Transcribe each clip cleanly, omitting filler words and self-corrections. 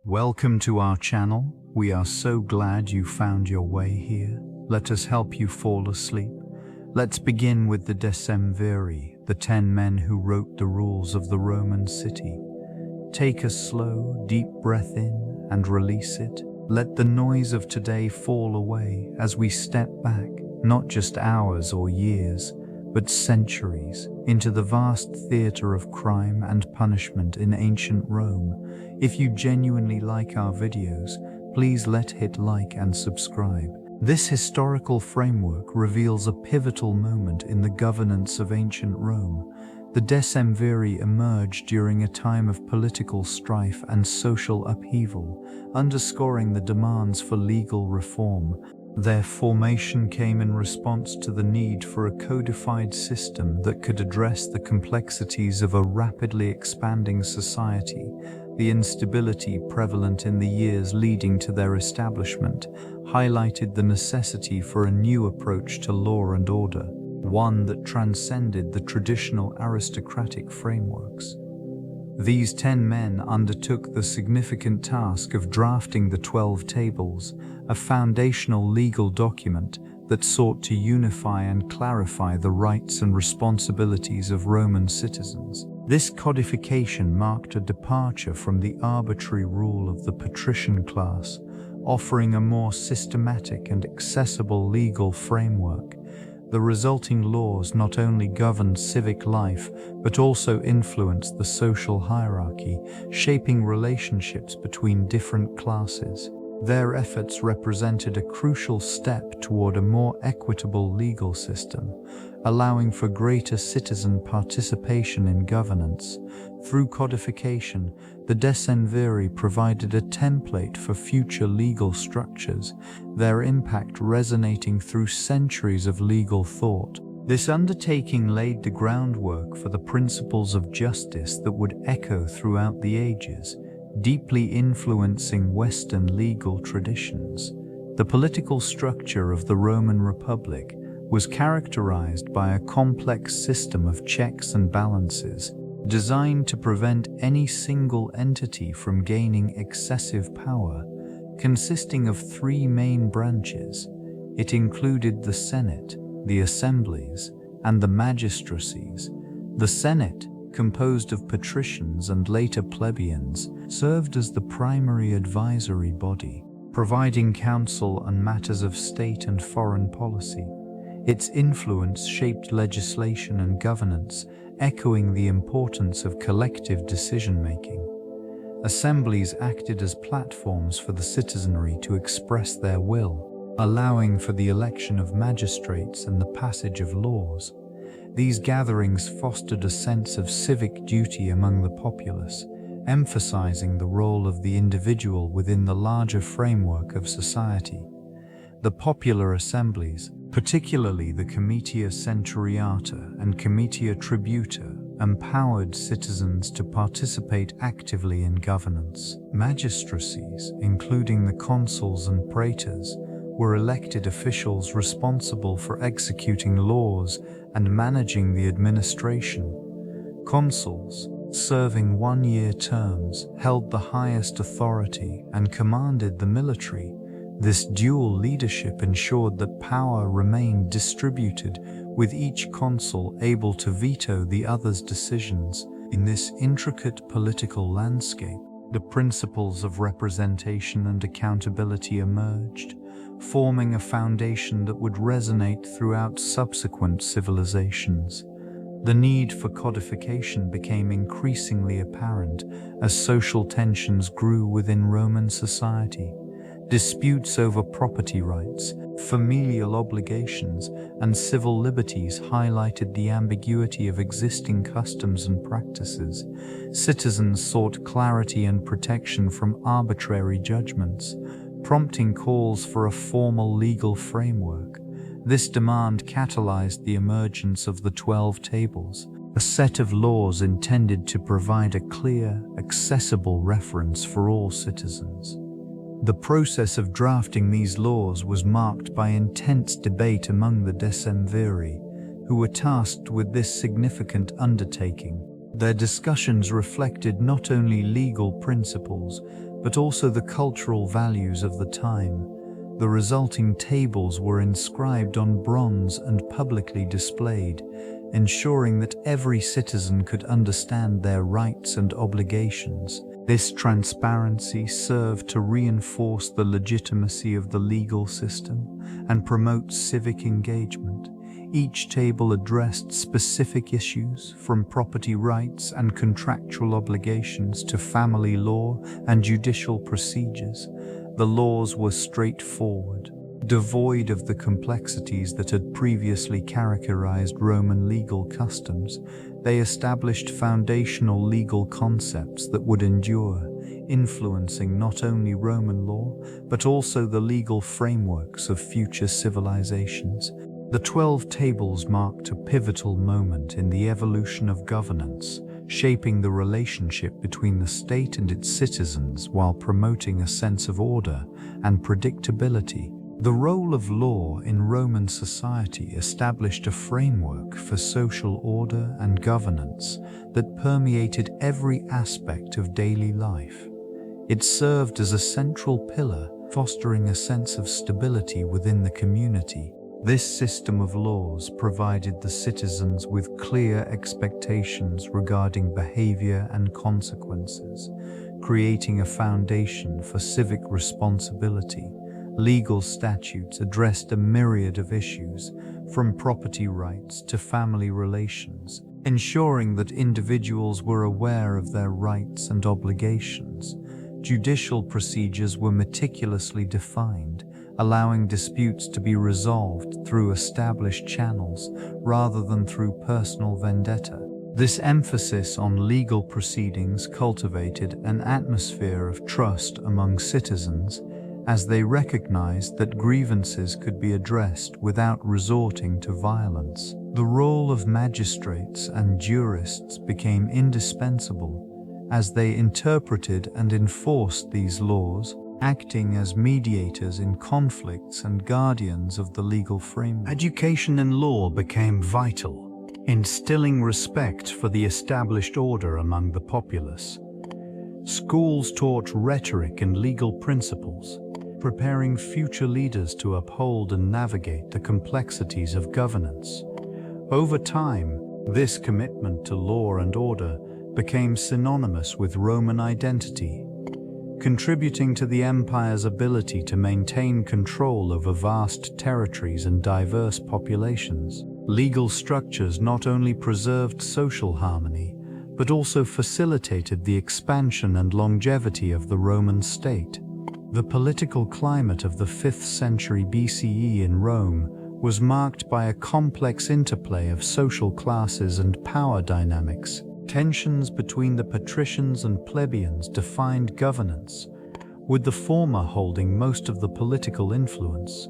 Welcome to our channel. We are so glad you found your way here. Let us help you fall asleep. Let's begin with the Decemviri, the 10 men who wrote the rules of the Roman city. Take a slow, deep breath in and release it. Let the noise of today fall away as we step back, not just hours or years, but centuries, into the vast theater of crime and punishment in ancient Rome. If you genuinely like our videos, please hit like and subscribe. This historical framework reveals a pivotal moment in the governance of ancient Rome. The Decemviri emerged during a time of political strife and social upheaval, underscoring the demands for legal reform. Their formation came in response to the need for a codified system that could address the complexities of a rapidly expanding society. The instability prevalent in the years leading to their establishment highlighted the necessity for a new approach to law and order, one that transcended the traditional aristocratic frameworks. These 10 men undertook the significant task of drafting the 12 Tables, a foundational legal document that sought to unify and clarify the rights and responsibilities of Roman citizens. This codification marked a departure from the arbitrary rule of the patrician class, offering a more systematic and accessible legal framework. The resulting laws not only governed civic life, but also influenced the social hierarchy, shaping relationships between different classes. Their efforts represented a crucial step toward a more equitable legal system, allowing for greater citizen participation in governance. Through codification, the Decemviri provided a template for future legal structures, their impact resonating through centuries of legal thought. This undertaking laid the groundwork for the principles of justice that would echo throughout the ages, deeply influencing Western legal traditions. The political structure of the Roman Republic was characterized by a complex system of checks and balances, designed to prevent any single entity from gaining excessive power. Consisting of 3 main branches, it included the Senate, the assemblies, and the magistracies. The Senate, composed of patricians and later plebeians, served as the primary advisory body, providing counsel on matters of state and foreign policy. Its influence shaped legislation and governance, echoing the importance of collective decision-making. Assemblies acted as platforms for the citizenry to express their will, allowing for the election of magistrates and the passage of laws. These gatherings fostered a sense of civic duty among the populace, emphasizing the role of the individual within the larger framework of society. The popular assemblies, particularly the Comitia Centuriata and Comitia Tributa, empowered citizens to participate actively in governance. Magistracies, including the consuls and praetors, were elected officials responsible for executing laws and managing the administration. Consuls, serving 1-year terms, held the highest authority and commanded the military. This dual leadership ensured that power remained distributed, with each consul able to veto the other's decisions. In this intricate political landscape, the principles of representation and accountability emerged, forming a foundation that would resonate throughout subsequent civilizations. The need for codification became increasingly apparent as social tensions grew within Roman society. Disputes over property rights, familial obligations, and civil liberties highlighted the ambiguity of existing customs and practices. Citizens sought clarity and protection from arbitrary judgments, prompting calls for a formal legal framework. This demand catalyzed the emergence of the 12 Tables, a set of laws intended to provide a clear, accessible reference for all citizens. The process of drafting these laws was marked by intense debate among the Decemviri, who were tasked with this significant undertaking. Their discussions reflected not only legal principles, but also the cultural values of the time. The resulting tables were inscribed on bronze and publicly displayed, ensuring that every citizen could understand their rights and obligations. This transparency served to reinforce the legitimacy of the legal system and promote civic engagement. Each table addressed specific issues, from property rights and contractual obligations to family law and judicial procedures. The laws were straightforward, devoid of the complexities that had previously characterized Roman legal customs. They established foundational legal concepts that would endure, influencing not only Roman law, but also the legal frameworks of future civilizations. The 12 tables marked a pivotal moment in the evolution of governance, shaping the relationship between the state and its citizens while promoting a sense of order and predictability. The role of law in Roman society established a framework for social order and governance that permeated every aspect of daily life. It served as a central pillar, fostering a sense of stability within the community. This system of laws provided the citizens with clear expectations regarding behavior and consequences, creating a foundation for civic responsibility. Legal statutes addressed a myriad of issues, from property rights to family relations, ensuring that individuals were aware of their rights and obligations. Judicial procedures were meticulously defined, allowing disputes to be resolved through established channels rather than through personal vendetta. This emphasis on legal proceedings cultivated an atmosphere of trust among citizens, as they recognized that grievances could be addressed without resorting to violence. The role of magistrates and jurists became indispensable, as they interpreted and enforced these laws, acting as mediators in conflicts and guardians of the legal framework. Education in law became vital, instilling respect for the established order among the populace. Schools taught rhetoric and legal principles, preparing future leaders to uphold and navigate the complexities of governance. Over time, this commitment to law and order became synonymous with Roman identity, contributing to the empire's ability to maintain control over vast territories and diverse populations. Legal structures not only preserved social harmony, but also facilitated the expansion and longevity of the Roman state. The political climate of the 5th century BCE in Rome was marked by a complex interplay of social classes and power dynamics. Tensions between the patricians and plebeians defined governance, with the former holding most of the political influence.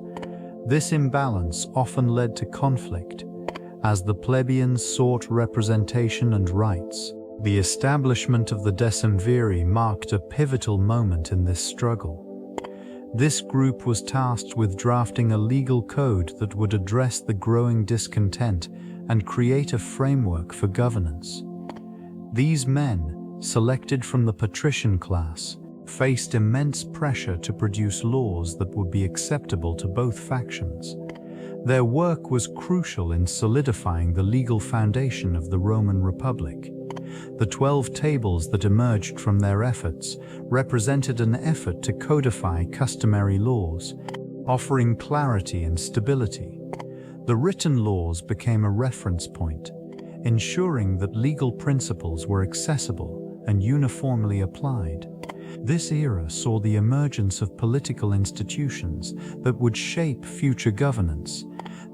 This imbalance often led to conflict, as the plebeians sought representation and rights. The establishment of the Decemviri marked a pivotal moment in this struggle. This group was tasked with drafting a legal code that would address the growing discontent and create a framework for governance. These men, selected from the patrician class, faced immense pressure to produce laws that would be acceptable to both factions. Their work was crucial in solidifying the legal foundation of the Roman Republic. The 12 tables that emerged from their efforts represented an effort to codify customary laws, offering clarity and stability. The written laws became a reference point, ensuring that legal principles were accessible and uniformly applied. This era saw the emergence of political institutions that would shape future governance.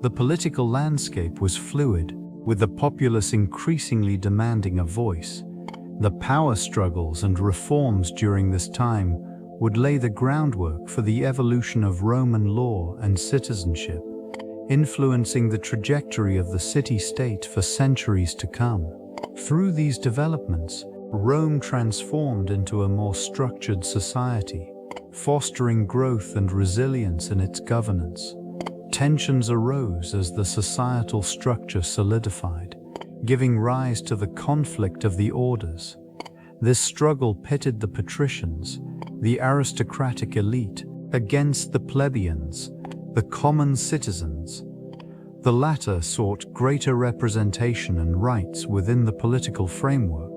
The political landscape was fluid, with the populace increasingly demanding a voice. The power struggles and reforms during this time would lay the groundwork for the evolution of Roman law and citizenship, influencing the trajectory of the city-state for centuries to come. Through these developments, Rome transformed into a more structured society, fostering growth and resilience in its governance. Tensions arose as the societal structure solidified, giving rise to the conflict of the orders. This struggle pitted the patricians, the aristocratic elite, against the plebeians, the common citizens. The latter sought greater representation and rights within the political framework,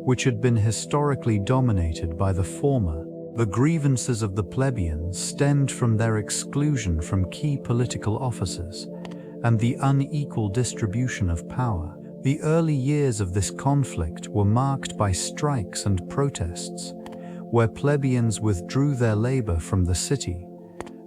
which had been historically dominated by the former. The grievances of the plebeians stemmed from their exclusion from key political offices and the unequal distribution of power. The early years of this conflict were marked by strikes and protests, where plebeians withdrew their labor from the city,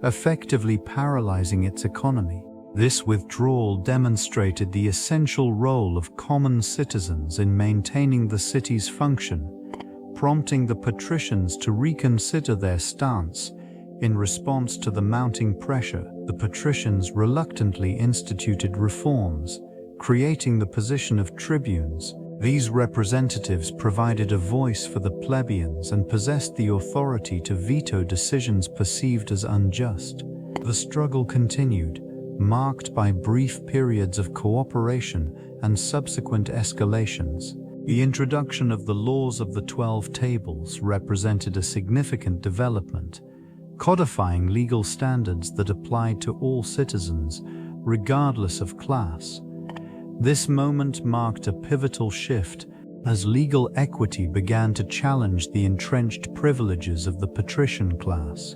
effectively paralyzing its economy. This withdrawal demonstrated the essential role of common citizens in maintaining the city's function, prompting the patricians to reconsider their stance. In response to the mounting pressure, the patricians reluctantly instituted reforms, creating the position of tribunes. These representatives provided a voice for the plebeians and possessed the authority to veto decisions perceived as unjust. The struggle continued, marked by brief periods of cooperation and subsequent escalations. The introduction of the laws of the 12 Tables represented a significant development, codifying legal standards that applied to all citizens, regardless of class. This moment marked a pivotal shift as legal equity began to challenge the entrenched privileges of the patrician class.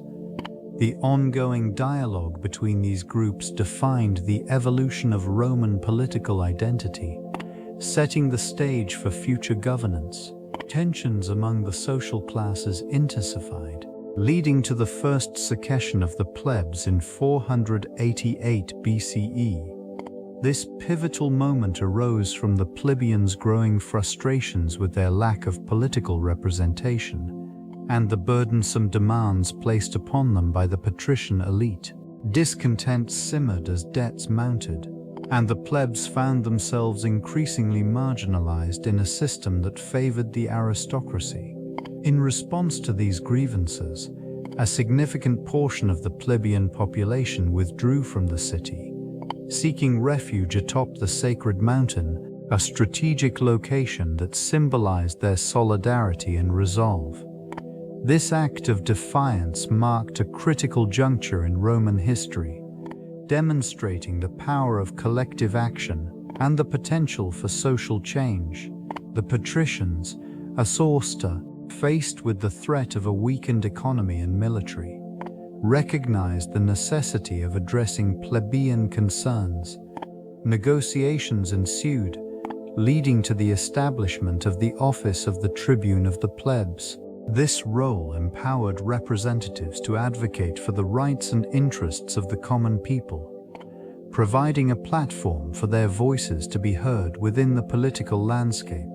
The ongoing dialogue between these groups defined the evolution of Roman political identity, setting the stage for future governance. Tensions among the social classes intensified, leading to the first secession of the plebs in 488 BCE. This pivotal moment arose from the plebeians' growing frustrations with their lack of political representation and the burdensome demands placed upon them by the patrician elite. Discontent simmered as debts mounted, and the plebs found themselves increasingly marginalized in a system that favored the aristocracy. In response to these grievances, a significant portion of the plebeian population withdrew from the city, seeking refuge atop the sacred mountain, a strategic location that symbolized their solidarity and resolve. This act of defiance marked a critical juncture in Roman history, demonstrating the power of collective action and the potential for social change. The patricians, Asausta, faced with the threat of a weakened economy and military, recognized the necessity of addressing plebeian concerns. Negotiations ensued, leading to the establishment of the office of the tribune of the plebs. This role empowered representatives to advocate for the rights and interests of the common people, providing a platform for their voices to be heard within the political landscape.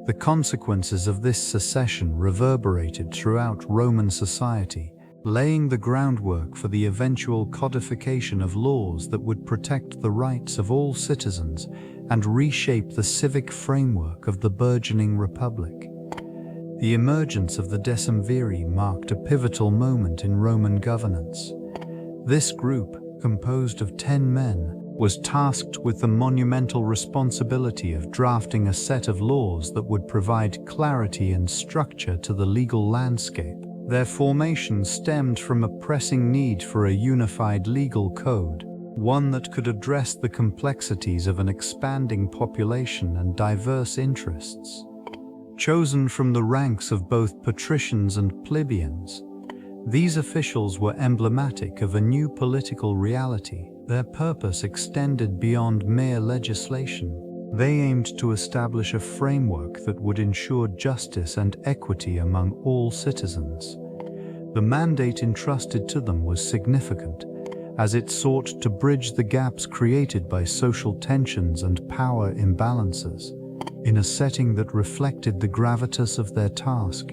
The consequences of this secession reverberated throughout Roman society, laying the groundwork for the eventual codification of laws that would protect the rights of all citizens and reshape the civic framework of the burgeoning republic. The emergence of the Decemviri marked a pivotal moment in Roman governance. This group, composed of 10 men, was tasked with the monumental responsibility of drafting a set of laws that would provide clarity and structure to the legal landscape. Their formation stemmed from a pressing need for a unified legal code, one that could address the complexities of an expanding population and diverse interests. Chosen from the ranks of both patricians and plebeians, these officials were emblematic of a new political reality. Their purpose extended beyond mere legislation. They aimed to establish a framework that would ensure justice and equity among all citizens. The mandate entrusted to them was significant, as it sought to bridge the gaps created by social tensions and power imbalances. In a setting that reflected the gravitas of their task,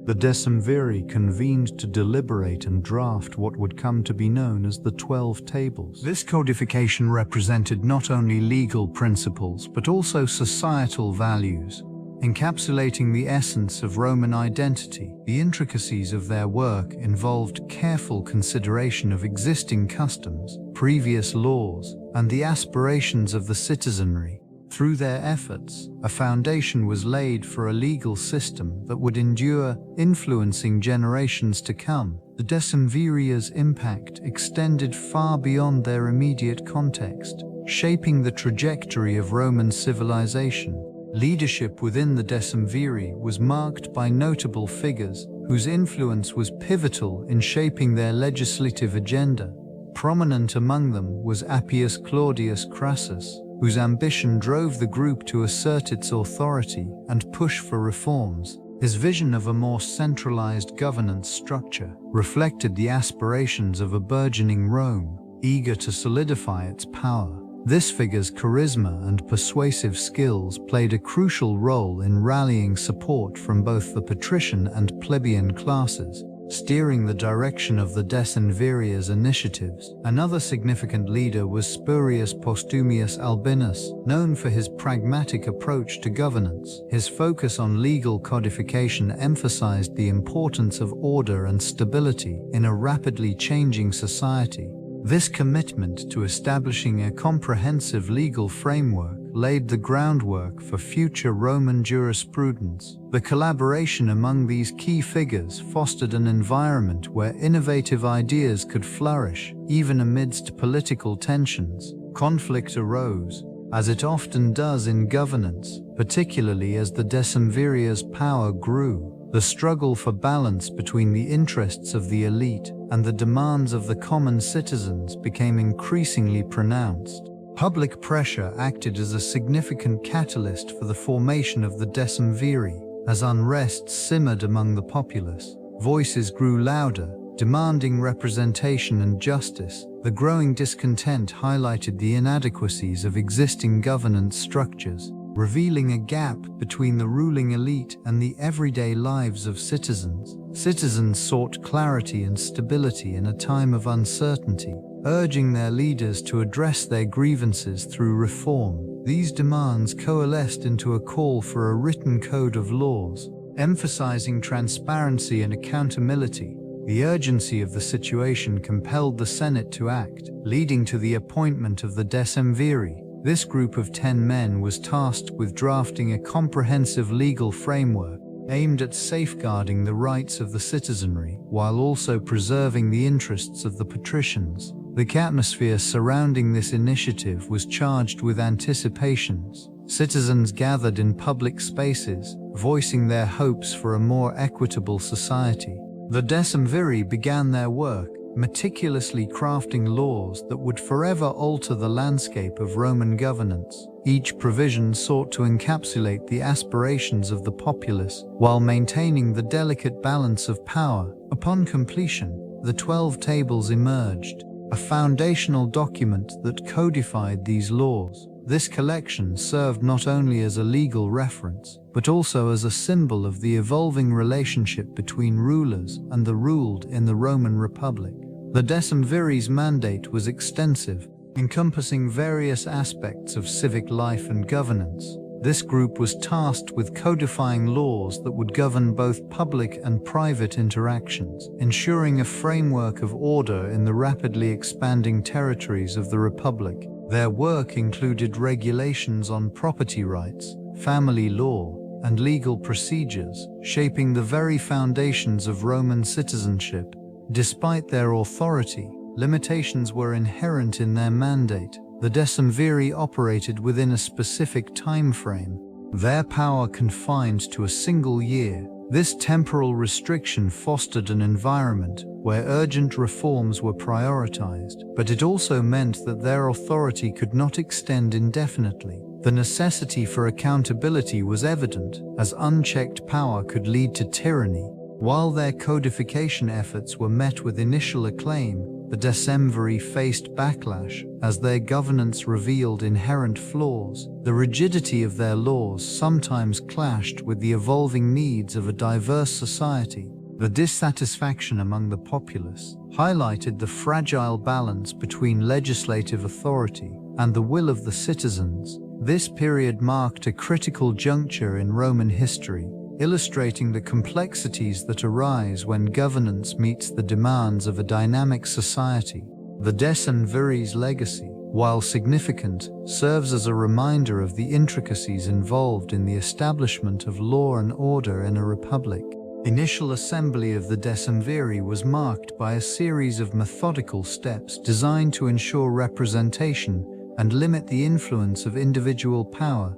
the Decemviri convened to deliberate and draft what would come to be known as the 12 Tables. This codification represented not only legal principles but also societal values, encapsulating the essence of Roman identity. The intricacies of their work involved careful consideration of existing customs, previous laws, and the aspirations of the citizenry. Through their efforts, a foundation was laid for a legal system that would endure, influencing generations to come. The Decemviri's impact extended far beyond their immediate context, shaping the trajectory of Roman civilization. Leadership within the Decemviri was marked by notable figures whose influence was pivotal in shaping their legislative agenda. Prominent among them was Appius Claudius Crassus, whose ambition drove the group to assert its authority and push for reforms. His vision of a more centralized governance structure reflected the aspirations of a burgeoning Rome, eager to solidify its power. This figure's charisma and persuasive skills played a crucial role in rallying support from both the patrician and plebeian classes, steering the direction of the Decemviri's initiatives. Another significant leader was Spurius Postumius Albinus, known for his pragmatic approach to governance. His focus on legal codification emphasized the importance of order and stability in a rapidly changing society. This commitment to establishing a comprehensive legal framework laid the groundwork for future Roman jurisprudence. The collaboration among these key figures fostered an environment where innovative ideas could flourish, even amidst political tensions. Conflict arose, as it often does in governance, particularly as the Decemviri's power grew. The struggle for balance between the interests of the elite and the demands of the common citizens became increasingly pronounced. Public pressure acted as a significant catalyst for the formation of the Decemviri. As unrest simmered among the populace, voices grew louder, demanding representation and justice. The growing discontent highlighted the inadequacies of existing governance structures, revealing a gap between the ruling elite and the everyday lives of citizens. Citizens sought clarity and stability in a time of uncertainty, urging their leaders to address their grievances through reform. These demands coalesced into a call for a written code of laws, emphasizing transparency and accountability. The urgency of the situation compelled the Senate to act, leading to the appointment of the Decemviri. This group of 10 men was tasked with drafting a comprehensive legal framework aimed at safeguarding the rights of the citizenry while also preserving the interests of the patricians. The atmosphere surrounding this initiative was charged with anticipations. Citizens gathered in public spaces, voicing their hopes for a more equitable society. The Decemviri began their work, meticulously crafting laws that would forever alter the landscape of Roman governance. Each provision sought to encapsulate the aspirations of the populace while maintaining the delicate balance of power. Upon completion, the 12 Tables emerged, a foundational document that codified these laws. This collection served not only as a legal reference, but also as a symbol of the evolving relationship between rulers and the ruled in the Roman Republic. The Decemviri's mandate was extensive, encompassing various aspects of civic life and governance. This group was tasked with codifying laws that would govern both public and private interactions, ensuring a framework of order in the rapidly expanding territories of the Republic. Their work included regulations on property rights, family law, and legal procedures, shaping the very foundations of Roman citizenship. Despite their authority, limitations were inherent in their mandate. The Decemviri operated within a specific time frame, their power confined to a single year. This temporal restriction fostered an environment where urgent reforms were prioritized, but it also meant that their authority could not extend indefinitely. The necessity for accountability was evident, as unchecked power could lead to tyranny. While their codification efforts were met with initial acclaim, the Decemviri faced backlash as their governance revealed inherent flaws. The rigidity of their laws sometimes clashed with the evolving needs of a diverse society. The dissatisfaction among the populace highlighted the fragile balance between legislative authority and the will of the citizens. This period marked a critical juncture in Roman history, illustrating the complexities that arise when governance meets the demands of a dynamic society. The Decemviri's legacy, while significant, serves as a reminder of the intricacies involved in the establishment of law and order in a republic. Initial assembly of the Decemviri was marked by a series of methodical steps designed to ensure representation and limit the influence of individual power.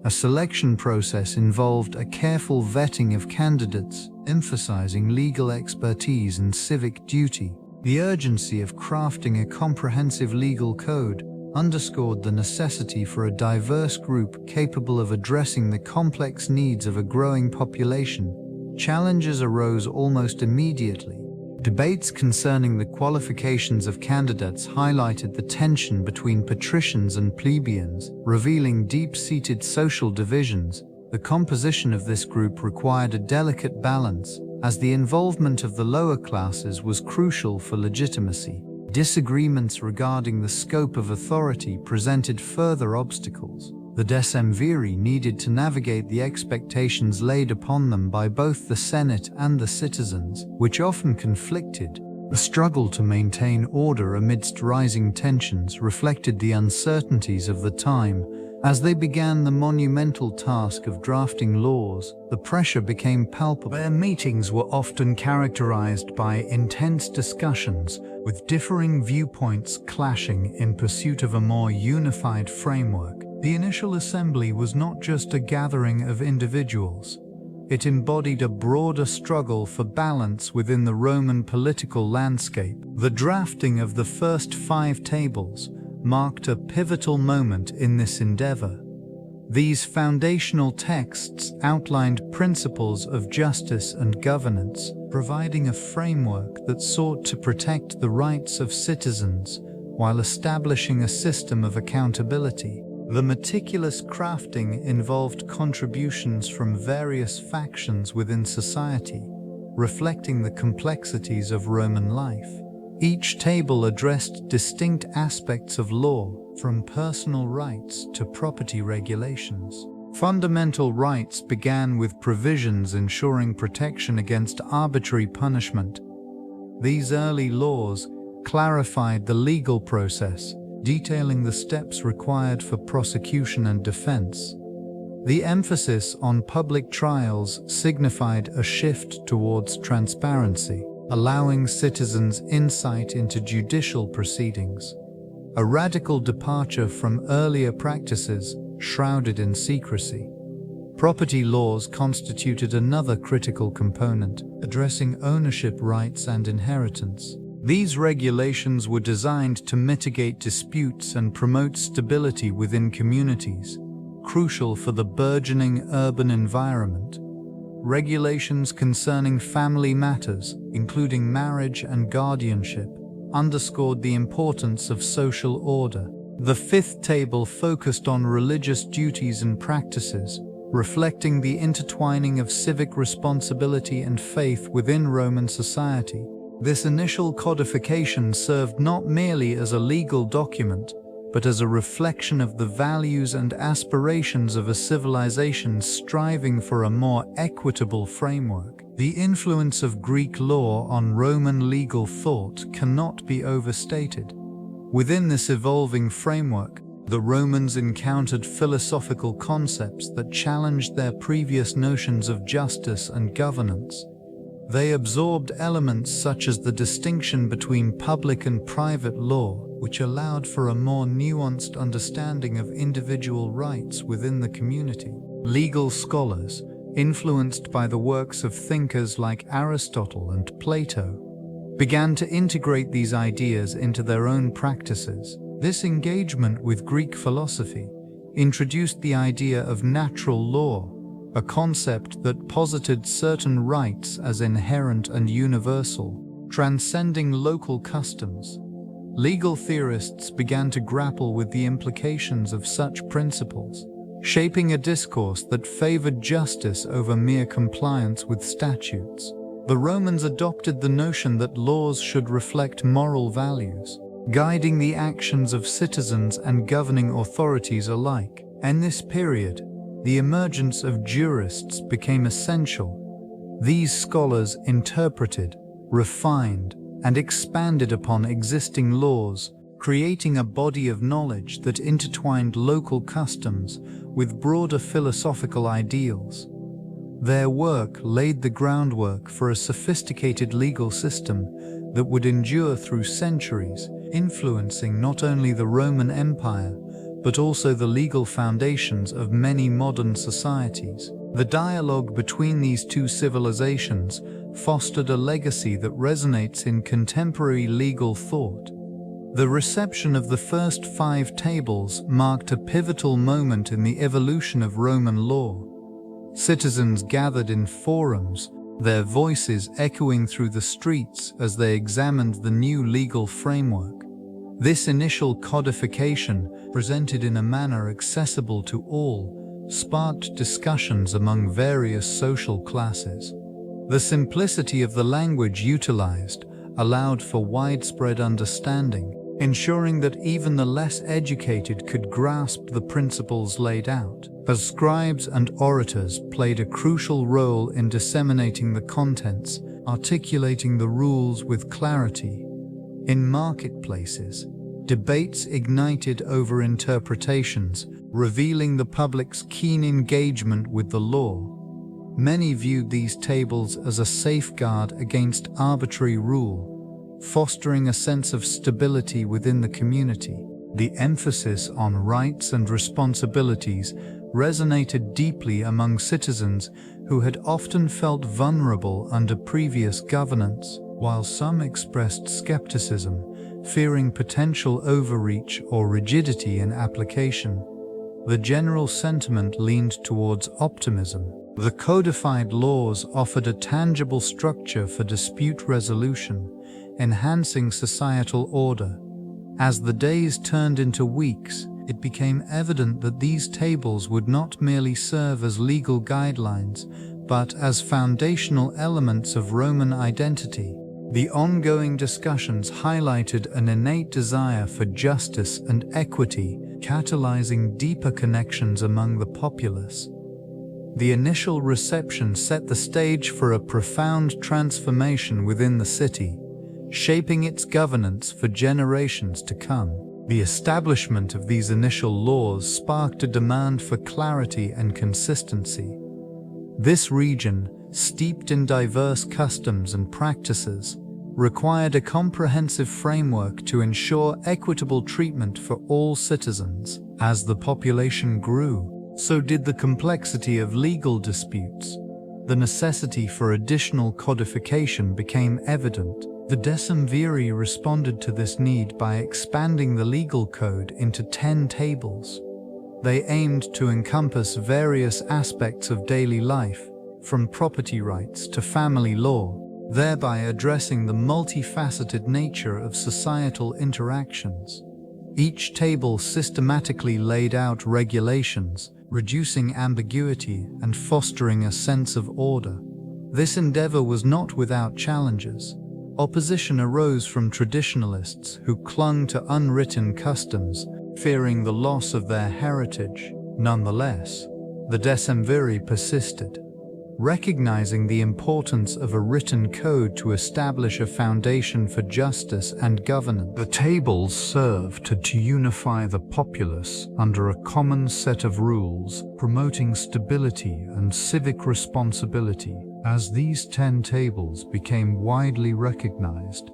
A selection process involved a careful vetting of candidates, emphasizing legal expertise and civic duty. The urgency of crafting a comprehensive legal code underscored the necessity for a diverse group capable of addressing the complex needs of a growing population. Challenges arose almost immediately. Debates concerning the qualifications of candidates highlighted the tension between patricians and plebeians, revealing deep-seated social divisions. The composition of this group required a delicate balance, as the involvement of the lower classes was crucial for legitimacy. Disagreements regarding the scope of authority presented further obstacles. The Decemviri needed to navigate the expectations laid upon them by both the Senate and the citizens, which often conflicted. The struggle to maintain order amidst rising tensions reflected the uncertainties of the time. As they began the monumental task of drafting laws, the pressure became palpable. Their meetings were often characterized by intense discussions, with differing viewpoints clashing in pursuit of a more unified framework. The initial assembly was not just a gathering of individuals. It embodied a broader struggle for balance within the Roman political landscape. The drafting of the first 5 tables marked a pivotal moment in this endeavor. These foundational texts outlined principles of justice and governance, providing a framework that sought to protect the rights of citizens while establishing a system of accountability. The meticulous crafting involved contributions from various factions within society, reflecting the complexities of Roman life. Each table addressed distinct aspects of law, from personal rights to property regulations. Fundamental rights began with provisions ensuring protection against arbitrary punishment. These early laws clarified the legal process, detailing the steps required for prosecution and defense. The emphasis on public trials signified a shift towards transparency, allowing citizens insight into judicial proceedings. A radical departure from earlier practices shrouded in secrecy. Property laws constituted another critical component, addressing ownership rights and inheritance. These regulations were designed to mitigate disputes and promote stability within communities, crucial for the burgeoning urban environment. Regulations concerning family matters, including marriage and guardianship, underscored the importance of social order. The 5th table focused on religious duties and practices, reflecting the intertwining of civic responsibility and faith within Roman society. This initial codification served not merely as a legal document, but as a reflection of the values and aspirations of a civilization striving for a more equitable framework. The influence of Greek law on Roman legal thought cannot be overstated. Within this evolving framework, the Romans encountered philosophical concepts that challenged their previous notions of justice and governance. They absorbed elements such as the distinction between public and private law, which allowed for a more nuanced understanding of individual rights within the community. Legal scholars, influenced by the works of thinkers like Aristotle and Plato, began to integrate these ideas into their own practices. This engagement with Greek philosophy introduced the idea of natural law, a concept that posited certain rights as inherent and universal, transcending local customs. Legal theorists began to grapple with the implications of such principles, shaping a discourse that favored justice over mere compliance with statutes. The Romans adopted the notion that laws should reflect moral values, guiding the actions of citizens and governing authorities alike. In this period, the emergence of jurists became essential. These scholars interpreted, refined, and expanded upon existing laws, creating a body of knowledge that intertwined local customs with broader philosophical ideals. Their work laid the groundwork for a sophisticated legal system that would endure through centuries, influencing not only the Roman Empire, but also the legal foundations of many modern societies. The dialogue between these two civilizations fostered a legacy that resonates in contemporary legal thought. The reception of the first 5 tables marked a pivotal moment in the evolution of Roman law. Citizens gathered in forums, their voices echoing through the streets as they examined the new legal framework. This initial codification, presented in a manner accessible to all, sparked discussions among various social classes. The simplicity of the language utilized allowed for widespread understanding, ensuring that even the less educated could grasp the principles laid out. As scribes and orators played a crucial role in disseminating the contents, articulating the rules with clarity. In marketplaces, debates ignited over interpretations, revealing the public's keen engagement with the law. Many viewed these tables as a safeguard against arbitrary rule, fostering a sense of stability within the community. The emphasis on rights and responsibilities resonated deeply among citizens who had often felt vulnerable under previous governance, while some expressed skepticism, fearing potential overreach or rigidity in application. The general sentiment leaned towards optimism. The codified laws offered a tangible structure for dispute resolution, enhancing societal order. As the days turned into weeks, it became evident that these tables would not merely serve as legal guidelines, but as foundational elements of Roman identity. The ongoing discussions highlighted an innate desire for justice and equity, catalyzing deeper connections among the populace. The initial reception set the stage for a profound transformation within the city, shaping its governance for generations to come. The establishment of these initial laws sparked a demand for clarity and consistency. This region, steeped in diverse customs and practices, required a comprehensive framework to ensure equitable treatment for all citizens. As the population grew, so did the complexity of legal disputes. The necessity for additional codification became evident. The Decemviri responded to this need by expanding the legal code into 10 tables. They aimed to encompass various aspects of daily life, from property rights to family law, thereby addressing the multifaceted nature of societal interactions. Each table systematically laid out regulations, reducing ambiguity and fostering a sense of order. This endeavor was not without challenges. Opposition arose from traditionalists who clung to unwritten customs, fearing the loss of their heritage. Nonetheless, the Decemviri persisted, recognizing the importance of a written code to establish a foundation for justice and governance. The tables served to unify the populace under a common set of rules, promoting stability and civic responsibility. As these 10 tables became widely recognized,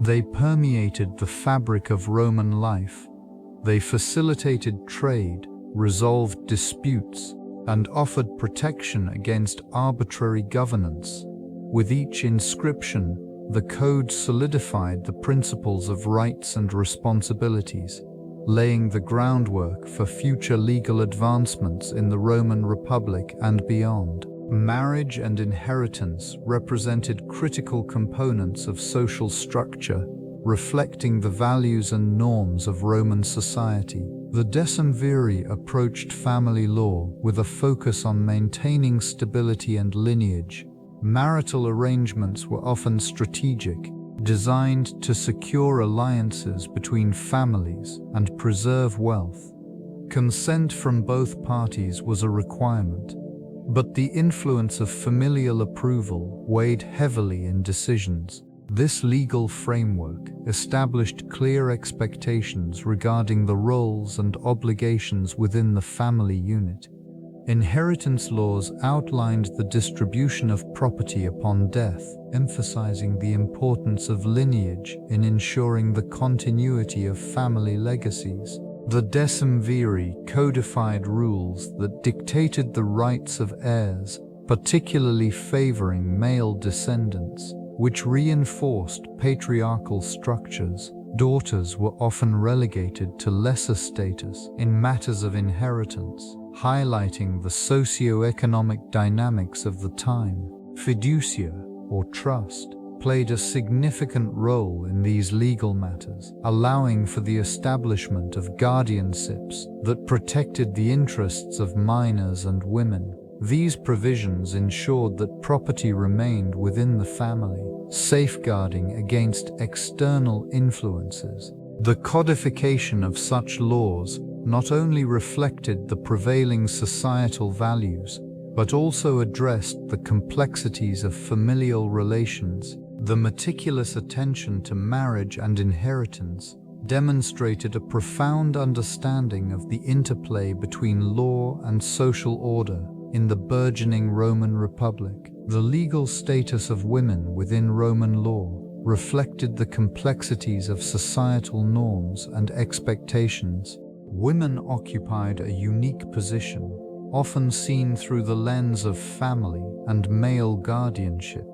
they permeated the fabric of Roman life. They facilitated trade, resolved disputes, and offered protection against arbitrary governance. With each inscription, the code solidified the principles of rights and responsibilities, laying the groundwork for future legal advancements in the Roman Republic and beyond. Marriage and inheritance represented critical components of social structure, reflecting the values and norms of Roman society. The Decemviri approached family law with a focus on maintaining stability and lineage. Marital arrangements were often strategic, designed to secure alliances between families and preserve wealth. Consent from both parties was a requirement, but the influence of familial approval weighed heavily in decisions. This legal framework established clear expectations regarding the roles and obligations within the family unit. Inheritance laws outlined the distribution of property upon death, emphasizing the importance of lineage in ensuring the continuity of family legacies. The Decemviri codified rules that dictated the rights of heirs, particularly favoring male descendants, which reinforced patriarchal structures. Daughters were often relegated to lesser status in matters of inheritance, highlighting the socio-economic dynamics of the time. Fiducia, or trust, played a significant role in these legal matters, allowing for the establishment of guardianships that protected the interests of minors and women. These provisions ensured that property remained within the family, safeguarding against external influences. The codification of such laws not only reflected the prevailing societal values, but also addressed the complexities of familial relations. The meticulous attention to marriage and inheritance demonstrated a profound understanding of the interplay between law and social order in the burgeoning Roman Republic. The legal status of women within Roman law reflected the complexities of societal norms and expectations. Women occupied a unique position, often seen through the lens of family and male guardianship.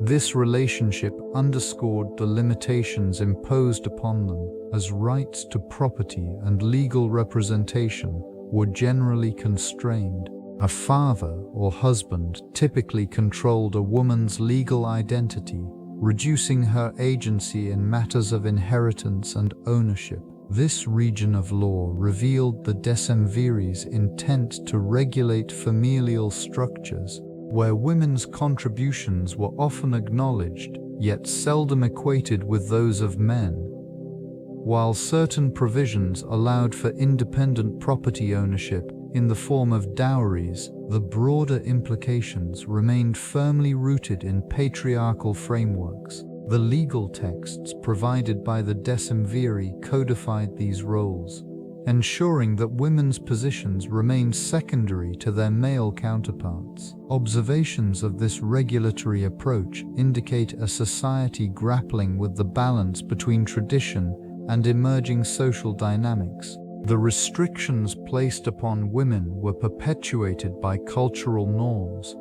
This relationship underscored the limitations imposed upon them, as rights to property and legal representation were generally constrained. A father or husband typically controlled a woman's legal identity, reducing her agency in matters of inheritance and ownership. This region of law revealed the Decemviri's intent to regulate familial structures, where women's contributions were often acknowledged, yet seldom equated with those of men. While certain provisions allowed for independent property ownership in the form of dowries, the broader implications remained firmly rooted in patriarchal frameworks. The legal texts provided by the Decemviri codified these roles, ensuring that women's positions remained secondary to their male counterparts. Observations of this regulatory approach indicate a society grappling with the balance between tradition and emerging social dynamics. The restrictions placed upon women were perpetuated by cultural norms,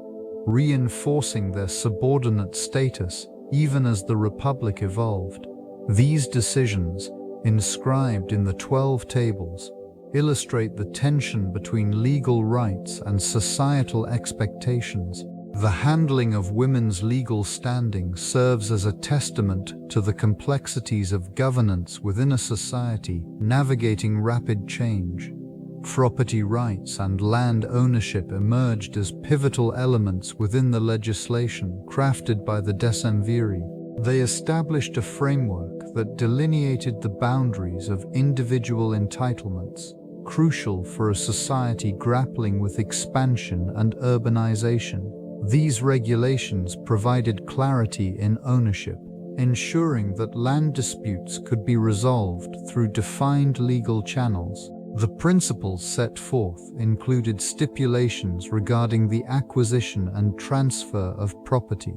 reinforcing their subordinate status even as the Republic evolved. These decisions, inscribed in the 12 Tables, illustrate the tension between legal rights and societal expectations. The handling of women's legal standing serves as a testament to the complexities of governance within a society navigating rapid change. Property rights and land ownership emerged as pivotal elements within the legislation crafted by the Decemviri. They established a framework that delineated the boundaries of individual entitlements, crucial for a society grappling with expansion and urbanization. These regulations provided clarity in ownership, ensuring that land disputes could be resolved through defined legal channels. The principles set forth included stipulations regarding the acquisition and transfer of property.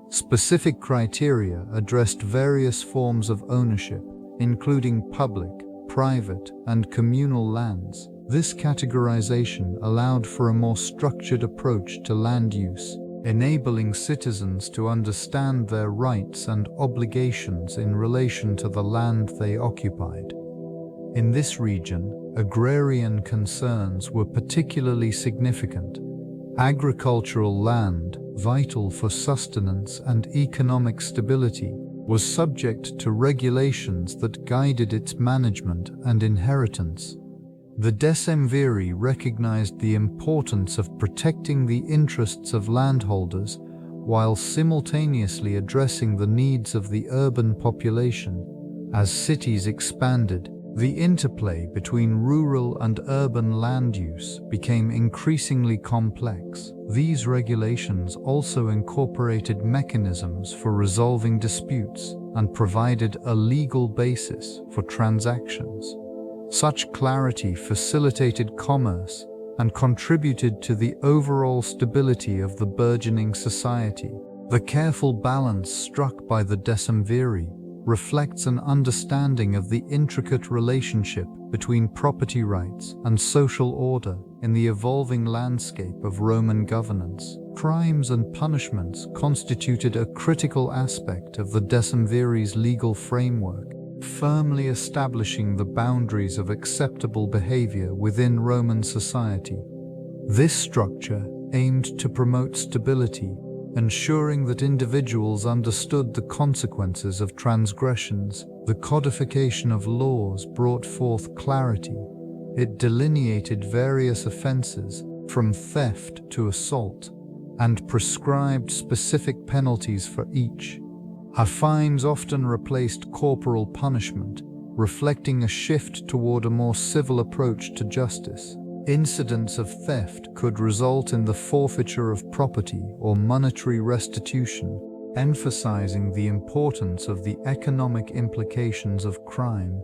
Specific criteria addressed various forms of ownership, including public, private, and communal lands. This categorization allowed for a more structured approach to land use, enabling citizens to understand their rights and obligations in relation to the land they occupied. In this region, agrarian concerns were particularly significant. Agricultural land, vital for sustenance and economic stability, was subject to regulations that guided its management and inheritance. The Decemviri recognized the importance of protecting the interests of landholders while simultaneously addressing the needs of the urban population. As cities expanded, The interplay between rural and urban land use became increasingly complex. These regulations also incorporated mechanisms for resolving disputes and provided a legal basis for transactions. Such clarity facilitated commerce and contributed to the overall stability of the burgeoning society. The careful balance struck by the Decemviri reflects an understanding of the intricate relationship between property rights and social order in the evolving landscape of Roman governance. Crimes and punishments constituted a critical aspect of the Decemviri's legal framework, firmly establishing the boundaries of acceptable behavior within Roman society. This structure aimed to promote stability, ensuring that individuals understood the consequences of transgressions. The codification of laws brought forth clarity. It delineated various offenses, from theft to assault, and prescribed specific penalties for each. Fines often replaced corporal punishment, reflecting a shift toward a more civil approach to justice. Incidents of theft could result in the forfeiture of property or monetary restitution, emphasizing the importance of the economic implications of crime.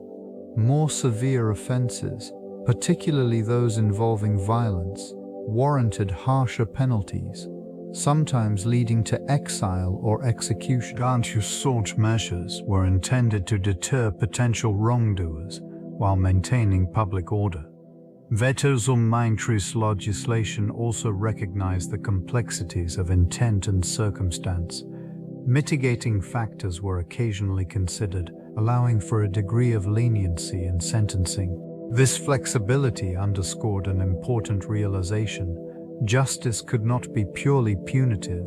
More severe offenses, particularly those involving violence, warranted harsher penalties, sometimes leading to exile or execution. Such measures were intended to deter potential wrongdoers while maintaining public order. Vetters legislation also recognized the complexities of intent and circumstance. Mitigating factors were occasionally considered, allowing for a degree of leniency in sentencing. This flexibility underscored an important realization: justice could not be purely punitive.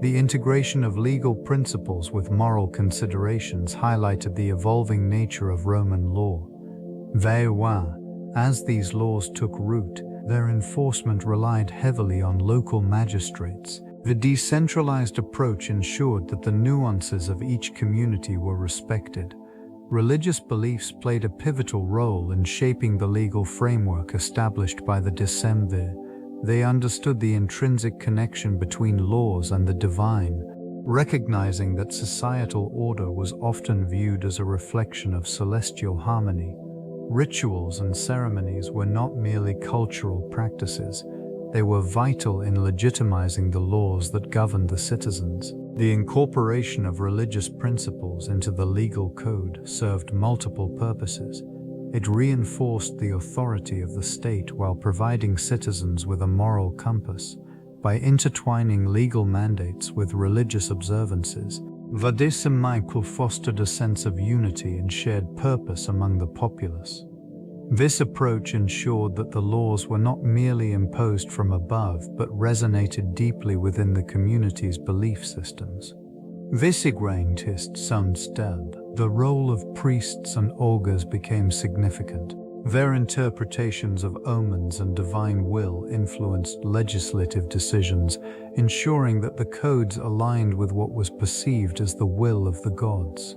The integration of legal principles with moral considerations highlighted the evolving nature of Roman law. As these laws took root, their enforcement relied heavily on local magistrates. The decentralized approach ensured that the nuances of each community were respected. Religious beliefs played a pivotal role in shaping the legal framework established by the Decemviri. They understood the intrinsic connection between laws and the divine, recognizing that societal order was often viewed as a reflection of celestial harmony. Rituals and ceremonies were not merely cultural practices, they were vital in legitimizing the laws that governed the citizens. The incorporation of religious principles into the legal code served multiple purposes. It reinforced the authority of the state while providing citizens with a moral compass. By intertwining legal mandates with religious observances, the Decemviri fostered a sense of unity and shared purpose among the populace. This approach ensured that the laws were not merely imposed from above but resonated deeply within the community's belief systems. Visigrantists samställde. The role of priests and augurs became significant. Their interpretations of omens and divine will influenced legislative decisions, ensuring that the codes aligned with what was perceived as the will of the gods.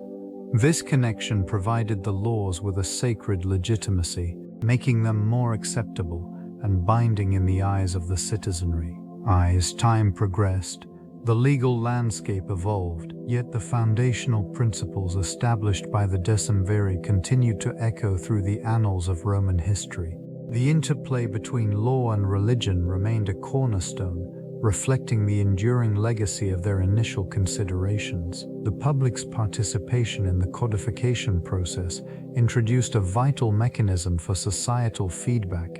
This connection provided the laws with a sacred legitimacy, making them more acceptable and binding in the eyes of the citizenry. As time progressed, the legal landscape evolved, yet the foundational principles established by the Decemviri continued to echo through the annals of Roman history. The interplay between law and religion remained a cornerstone, reflecting the enduring legacy of their initial considerations. The public's participation in the codification process introduced a vital mechanism for societal feedback.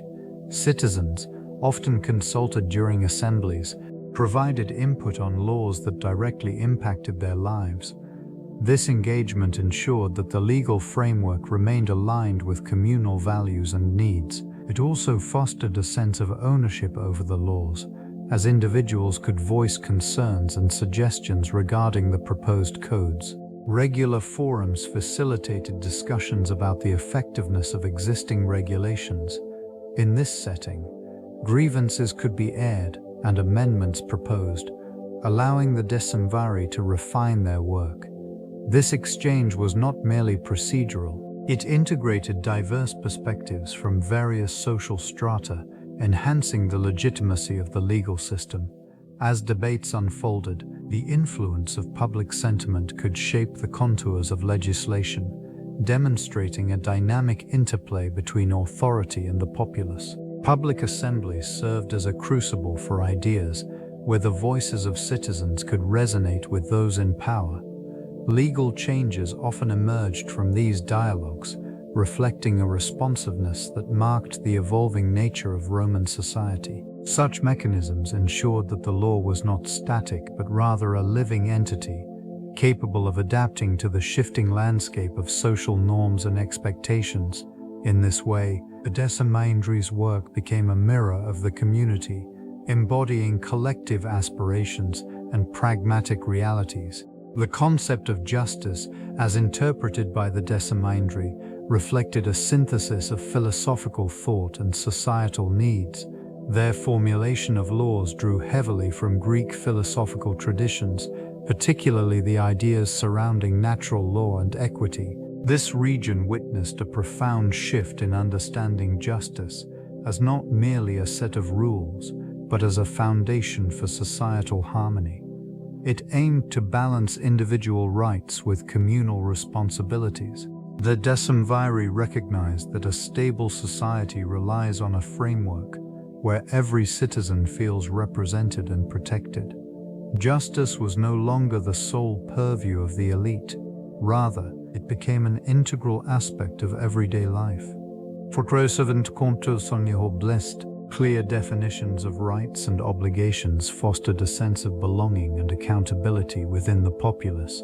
Citizens, often consulted during assemblies, provided input on laws that directly impacted their lives. This engagement ensured that the legal framework remained aligned with communal values and needs. It also fostered a sense of ownership over the laws, as individuals could voice concerns and suggestions regarding the proposed codes. Regular forums facilitated discussions about the effectiveness of existing regulations. In this setting, grievances could be aired and amendments proposed, allowing the Decemviri to refine their work. This exchange was not merely procedural, It integrated diverse perspectives from various social strata, enhancing the legitimacy of the legal system. As debates unfolded, the influence of public sentiment could shape the contours of legislation, demonstrating a dynamic interplay between authority and the populace. Public assemblies served as a crucible for ideas, where the voices of citizens could resonate with those in power. Legal changes often emerged from these dialogues, reflecting a responsiveness that marked the evolving nature of Roman society. Such mechanisms ensured that the law was not static but rather a living entity, capable of adapting to the shifting landscape of social norms and expectations. In this way, the Decemviri's work became a mirror of the community, embodying collective aspirations and pragmatic realities. The concept of justice, as interpreted by the Decemviri, reflected a synthesis of philosophical thought and societal needs. Their formulation of laws drew heavily from Greek philosophical traditions, particularly the ideas surrounding natural law and equity. This region witnessed a profound shift in understanding justice as not merely a set of rules, but as a foundation for societal harmony. It aimed to balance individual rights with communal responsibilities. The Decemviri recognized that a stable society relies on a framework where every citizen feels represented and protected. Justice was no longer the sole purview of the elite. Rather, it became an integral aspect of everyday life. For Grosevant Contos on your blessed, clear definitions of rights and obligations fostered a sense of belonging and accountability within the populace.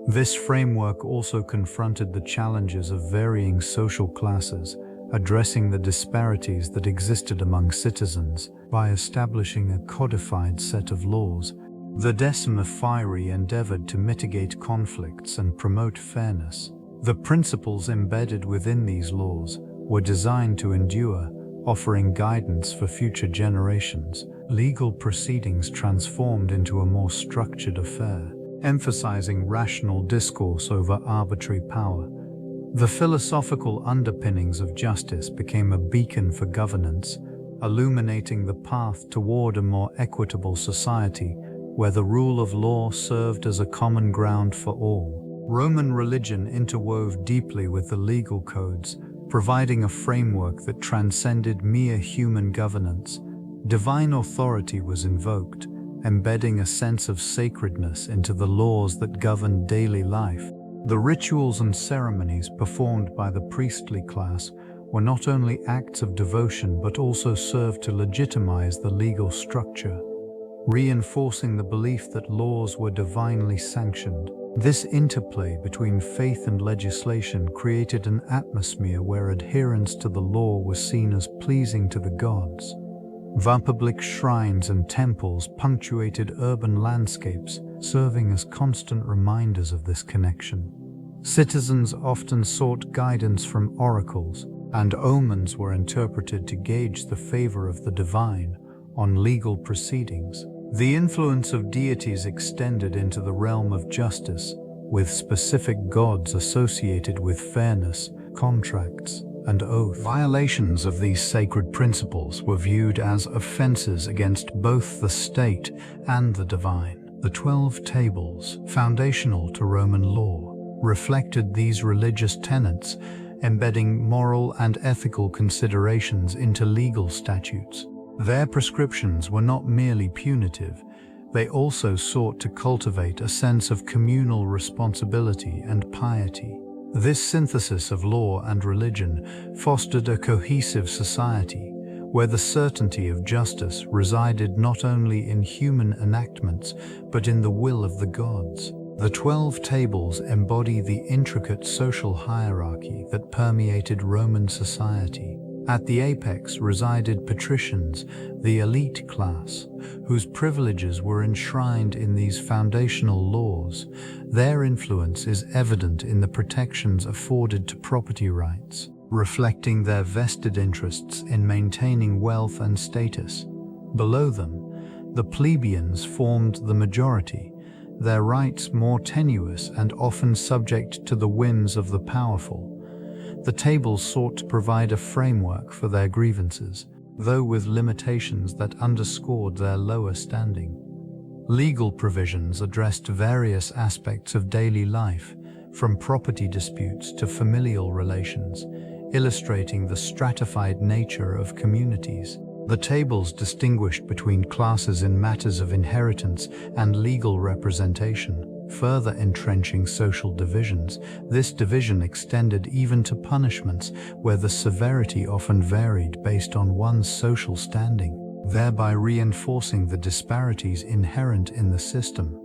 This framework also confronted the challenges of varying social classes, addressing the disparities that existed among citizens by establishing a codified set of laws. The Decemviri endeavored to mitigate conflicts and promote fairness. The principles embedded within these laws were designed to endure, offering guidance for future generations. Legal proceedings transformed into a more structured affair, emphasizing rational discourse over arbitrary power. The philosophical underpinnings of justice became a beacon for governance, illuminating the path toward a more equitable society where the rule of law served as a common ground for all. Roman religion interwove deeply with the legal codes, providing a framework that transcended mere human governance. Divine authority was invoked, embedding a sense of sacredness into the laws that governed daily life. The rituals and ceremonies performed by the priestly class were not only acts of devotion but also served to legitimize the legal structure, reinforcing the belief that laws were divinely sanctioned. This interplay between faith and legislation created an atmosphere where adherence to the law was seen as pleasing to the gods. Public shrines and temples punctuated urban landscapes, serving as constant reminders of this connection. Citizens often sought guidance from oracles, and omens were interpreted to gauge the favor of the divine on legal proceedings. The influence of deities extended into the realm of justice, with specific gods associated with fairness, contracts, and oath. Violations of these sacred principles were viewed as offenses against both the state and the divine. The 12 Tables, foundational to Roman law, reflected these religious tenets, embedding moral and ethical considerations into legal statutes. Their prescriptions were not merely punitive, they also sought to cultivate a sense of communal responsibility and piety. This synthesis of law and religion fostered a cohesive society, where the certainty of justice resided not only in human enactments, but in the will of the gods. The 12 Tables embody the intricate social hierarchy that permeated Roman society. At the apex resided patricians, the elite class, whose privileges were enshrined in these foundational laws. Their influence is evident in the protections afforded to property rights, reflecting their vested interests in maintaining wealth and status. Below them, the plebeians formed the majority, their rights more tenuous and often subject to the whims of the powerful. The tables sought to provide a framework for their grievances, though with limitations that underscored their lower standing. Legal provisions addressed various aspects of daily life, from property disputes to familial relations, illustrating the stratified nature of communities. The tables distinguished between classes in matters of inheritance and legal representation, further entrenching social divisions. This division extended even to punishments, where the severity often varied based on one's social standing, thereby reinforcing the disparities inherent in the system.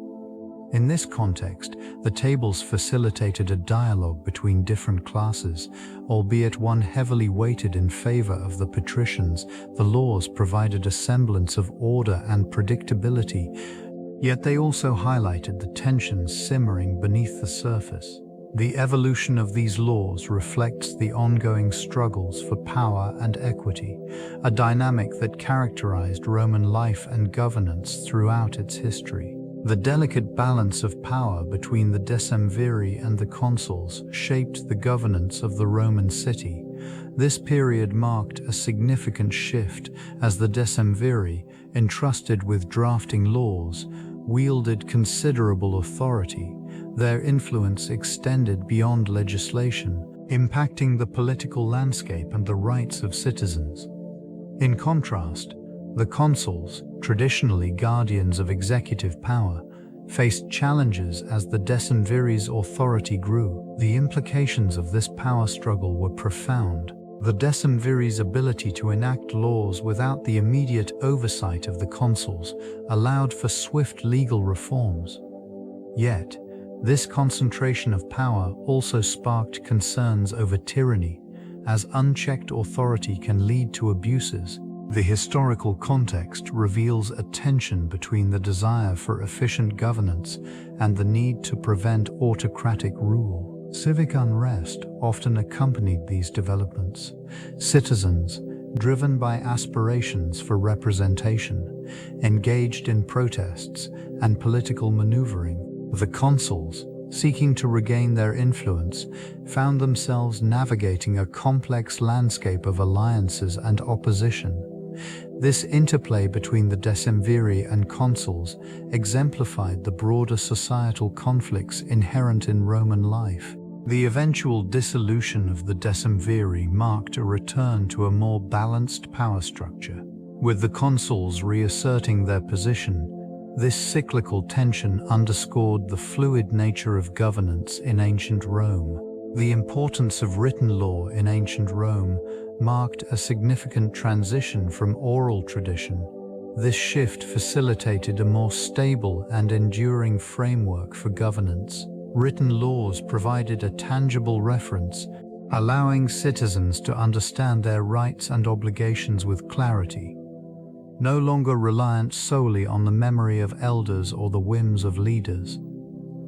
In this context, the tables facilitated a dialogue between different classes, albeit one heavily weighted in favor of the patricians. The laws provided a semblance of order and predictability, yet they also highlighted the tensions simmering beneath the surface. The evolution of these laws reflects the ongoing struggles for power and equity, a dynamic that characterized Roman life and governance throughout its history. The delicate balance of power between the Decemviri and the consuls shaped the governance of the Roman city. This period marked a significant shift as the Decemviri, entrusted with drafting laws, wielded considerable authority. Their influence extended beyond legislation, impacting the political landscape and the rights of citizens. In contrast, the consuls, traditionally guardians of executive power, faced challenges as the Decemviri's authority grew. The implications of this power struggle were profound. The Decemviri's ability to enact laws without the immediate oversight of the consuls allowed for swift legal reforms. Yet, this concentration of power also sparked concerns over tyranny, as unchecked authority can lead to abuses. The historical context reveals a tension between the desire for efficient governance and the need to prevent autocratic rule. Civic unrest often accompanied these developments. Citizens, driven by aspirations for representation, engaged in protests and political maneuvering. The consuls, seeking to regain their influence, found themselves navigating a complex landscape of alliances and opposition. This interplay between the Decemviri and consuls exemplified the broader societal conflicts inherent in Roman life. The eventual dissolution of the Decemviri marked a return to a more balanced power structure. With the consuls reasserting their position, this cyclical tension underscored the fluid nature of governance in ancient Rome. The importance of written law in ancient Rome marked a significant transition from oral tradition. This shift facilitated a more stable and enduring framework for governance. Written laws provided a tangible reference, allowing citizens to understand their rights and obligations with clarity. No longer reliant solely on the memory of elders or the whims of leaders,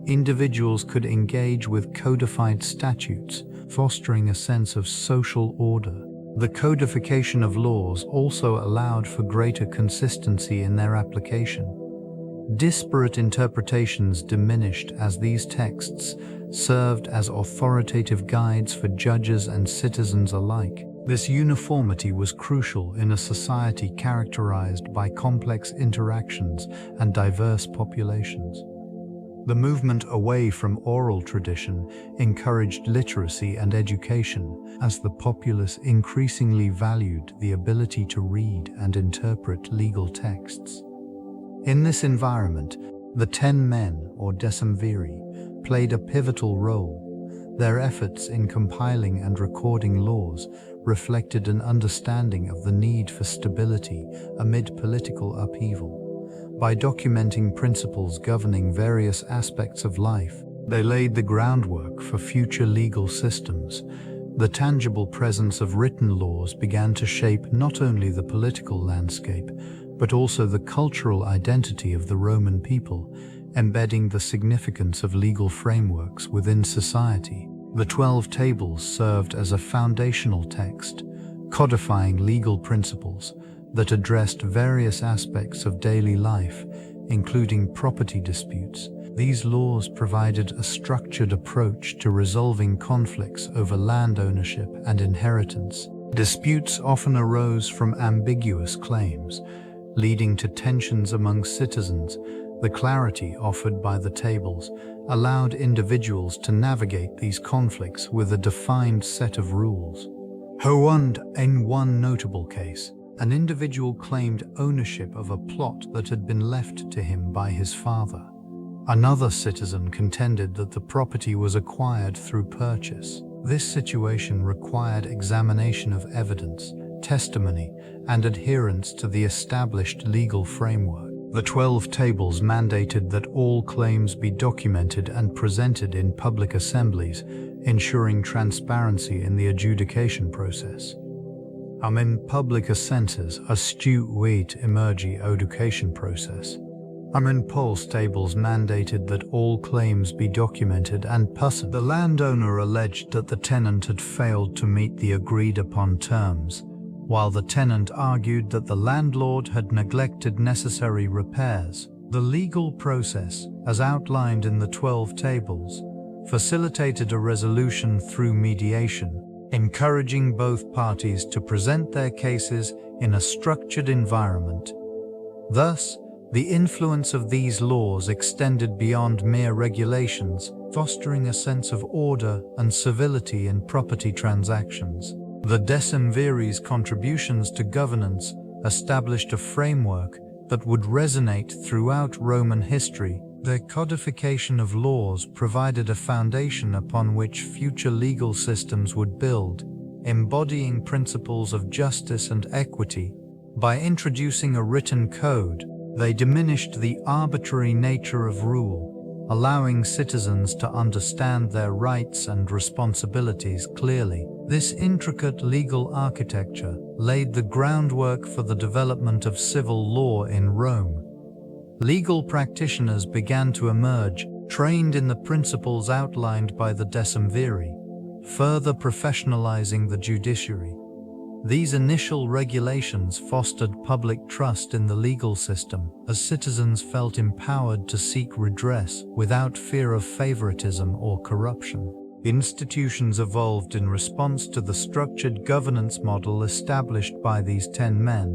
individuals could engage with codified statutes, fostering a sense of social order. The codification of laws also allowed for greater consistency in their application. Disparate interpretations diminished as these texts served as authoritative guides for judges and citizens alike. This uniformity was crucial in a society characterized by complex interactions and diverse populations. The movement away from oral tradition encouraged literacy and education, as the populace increasingly valued the ability to read and interpret legal texts. In this environment, the 10 men, or Decemviri, played a pivotal role. Their efforts in compiling and recording laws reflected an understanding of the need for stability amid political upheaval. By documenting principles governing various aspects of life, they laid the groundwork for future legal systems. The tangible presence of written laws began to shape not only the political landscape, but also the cultural identity of the Roman people, embedding the significance of legal frameworks within society. The 12 tables served as a foundational text, codifying legal principles that addressed various aspects of daily life, including property disputes, These laws provided a structured approach to resolving conflicts over land ownership and inheritance. Disputes often arose from ambiguous claims, leading to tensions among citizens. The clarity offered by the tables allowed individuals to navigate these conflicts with a defined set of rules. In one notable case, an individual claimed ownership of a plot that had been left to him by his father. Another citizen contended that the property was acquired through purchase. This situation required examination of evidence, testimony, and adherence to the established legal framework. The 12 tables mandated that all claims be documented and presented in public assemblies, ensuring transparency in the adjudication process. In public assences, astute wait emergi education process. Polls tables mandated that all claims be documented and present. The landowner alleged that the tenant had failed to meet the agreed upon terms, while the tenant argued that the landlord had neglected necessary repairs. The legal process, as outlined in the 12 tables, facilitated a resolution through mediation, encouraging both parties to present their cases in a structured environment. Thus, the influence of these laws extended beyond mere regulations, fostering a sense of order and civility in property transactions. The Decemviri's contributions to governance established a framework that would resonate throughout Roman history. Their codification of laws provided a foundation upon which future legal systems would build, embodying principles of justice and equity. By introducing a written code, they diminished the arbitrary nature of rule, allowing citizens to understand their rights and responsibilities clearly. This intricate legal architecture laid the groundwork for the development of civil law in Rome. Legal practitioners began to emerge, trained in the principles outlined by the Decemviri, further professionalizing the judiciary. These initial regulations fostered public trust in the legal system, as citizens felt empowered to seek redress without fear of favoritism or corruption. Institutions evolved in response to the structured governance model established by these 10 men.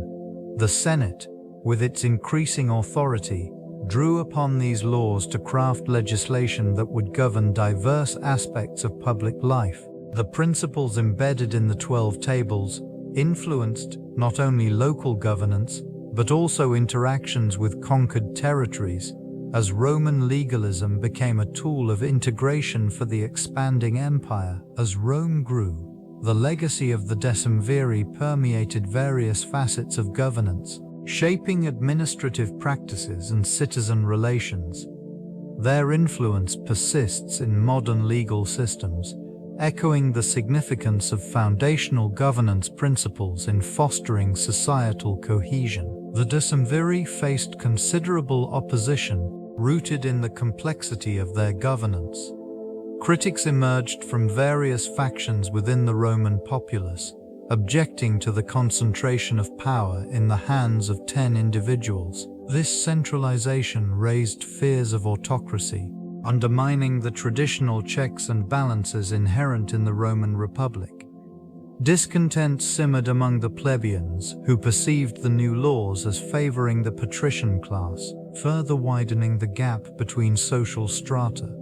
The Senate, with its increasing authority, drew upon these laws to craft legislation that would govern diverse aspects of public life. The principles embedded in the 12 tables influenced not only local governance, but also interactions with conquered territories, as Roman legalism became a tool of integration for the expanding empire. As Rome grew, the legacy of the Decemviri permeated various facets of governance, shaping administrative practices and citizen relations. Their influence persists in modern legal systems, echoing the significance of foundational governance principles in fostering societal cohesion. The Decemviri faced considerable opposition, rooted in the complexity of their governance. Critics emerged from various factions within the Roman populace, objecting to the concentration of power in the hands of 10 individuals. This centralization raised fears of autocracy, undermining the traditional checks and balances inherent in the Roman Republic. Discontent simmered among the plebeians, who perceived the new laws as favoring the patrician class, further widening the gap between social strata.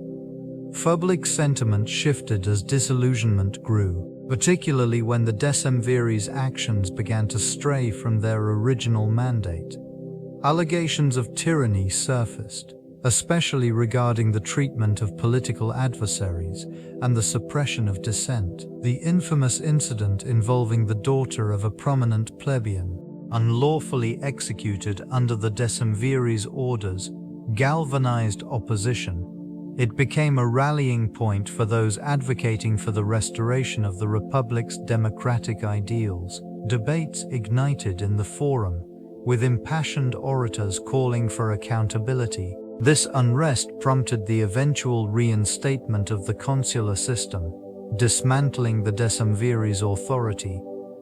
Public sentiment shifted as disillusionment grew, particularly when the Decemviri's actions began to stray from their original mandate. Allegations of tyranny surfaced, especially regarding the treatment of political adversaries and the suppression of dissent. The infamous incident involving the daughter of a prominent plebeian, unlawfully executed under the Decemviri's orders, galvanized opposition. It became a rallying point for those advocating for the restoration of the Republic's democratic ideals. Debates ignited in the forum, with impassioned orators calling for accountability. This unrest prompted the eventual reinstatement of the consular system, dismantling the Decemviri's authority.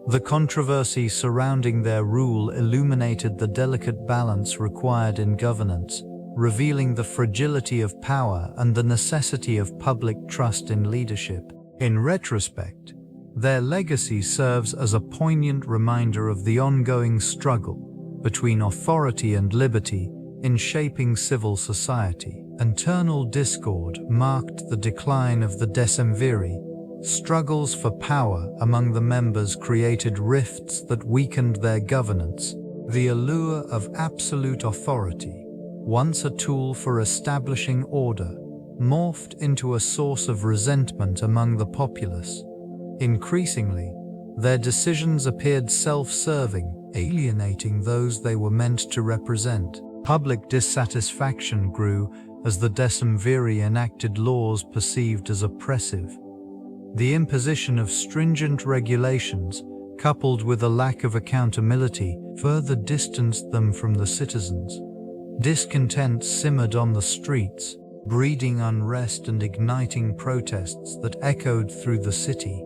The controversy surrounding their rule illuminated the delicate balance required in governance, revealing the fragility of power and the necessity of public trust in leadership. In retrospect, their legacy serves as a poignant reminder of the ongoing struggle between authority and liberty in shaping civil society. Internal discord marked the decline of the Decemviri. Struggles for power among the members created rifts that weakened their governance. The allure of absolute authority, once a tool for establishing order, morphed into a source of resentment among the populace. Increasingly, their decisions appeared self-serving, alienating those they were meant to represent. Public dissatisfaction grew as the Decemviri enacted laws perceived as oppressive. The imposition of stringent regulations, coupled with a lack of accountability, further distanced them from the citizens. Discontent simmered on the streets, breeding unrest and igniting protests that echoed through the city.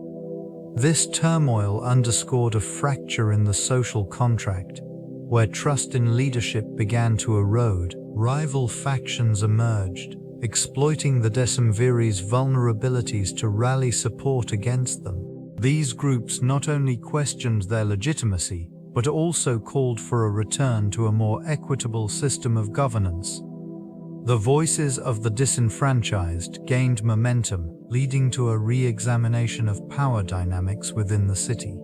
This turmoil underscored a fracture in the social contract, where trust in leadership began to erode. Rival factions emerged, exploiting the Decemviri's vulnerabilities to rally support against them. These groups not only questioned their legitimacy, but also called for a return to a more equitable system of governance. The voices of the disenfranchised gained momentum, leading to a re-examination of power dynamics within the city.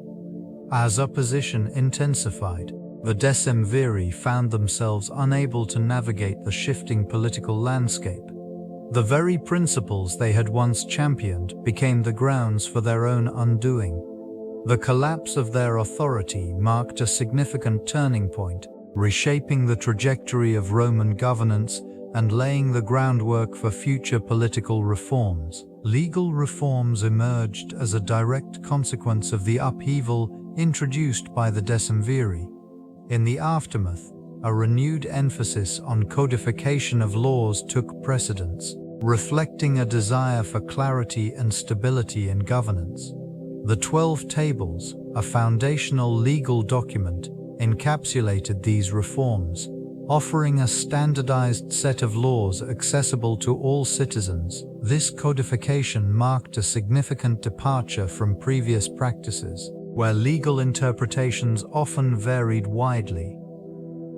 As opposition intensified, the Decemviri found themselves unable to navigate the shifting political landscape. The very principles they had once championed became the grounds for their own undoing. The collapse of their authority marked a significant turning point, reshaping the trajectory of Roman governance and laying the groundwork for future political reforms. Legal reforms emerged as a direct consequence of the upheaval introduced by the Decemviri. In the aftermath, a renewed emphasis on codification of laws took precedence, reflecting a desire for clarity and stability in governance. The 12 Tables, a foundational legal document, encapsulated these reforms, offering a standardized set of laws accessible to all citizens. This codification marked a significant departure from previous practices, where legal interpretations often varied widely.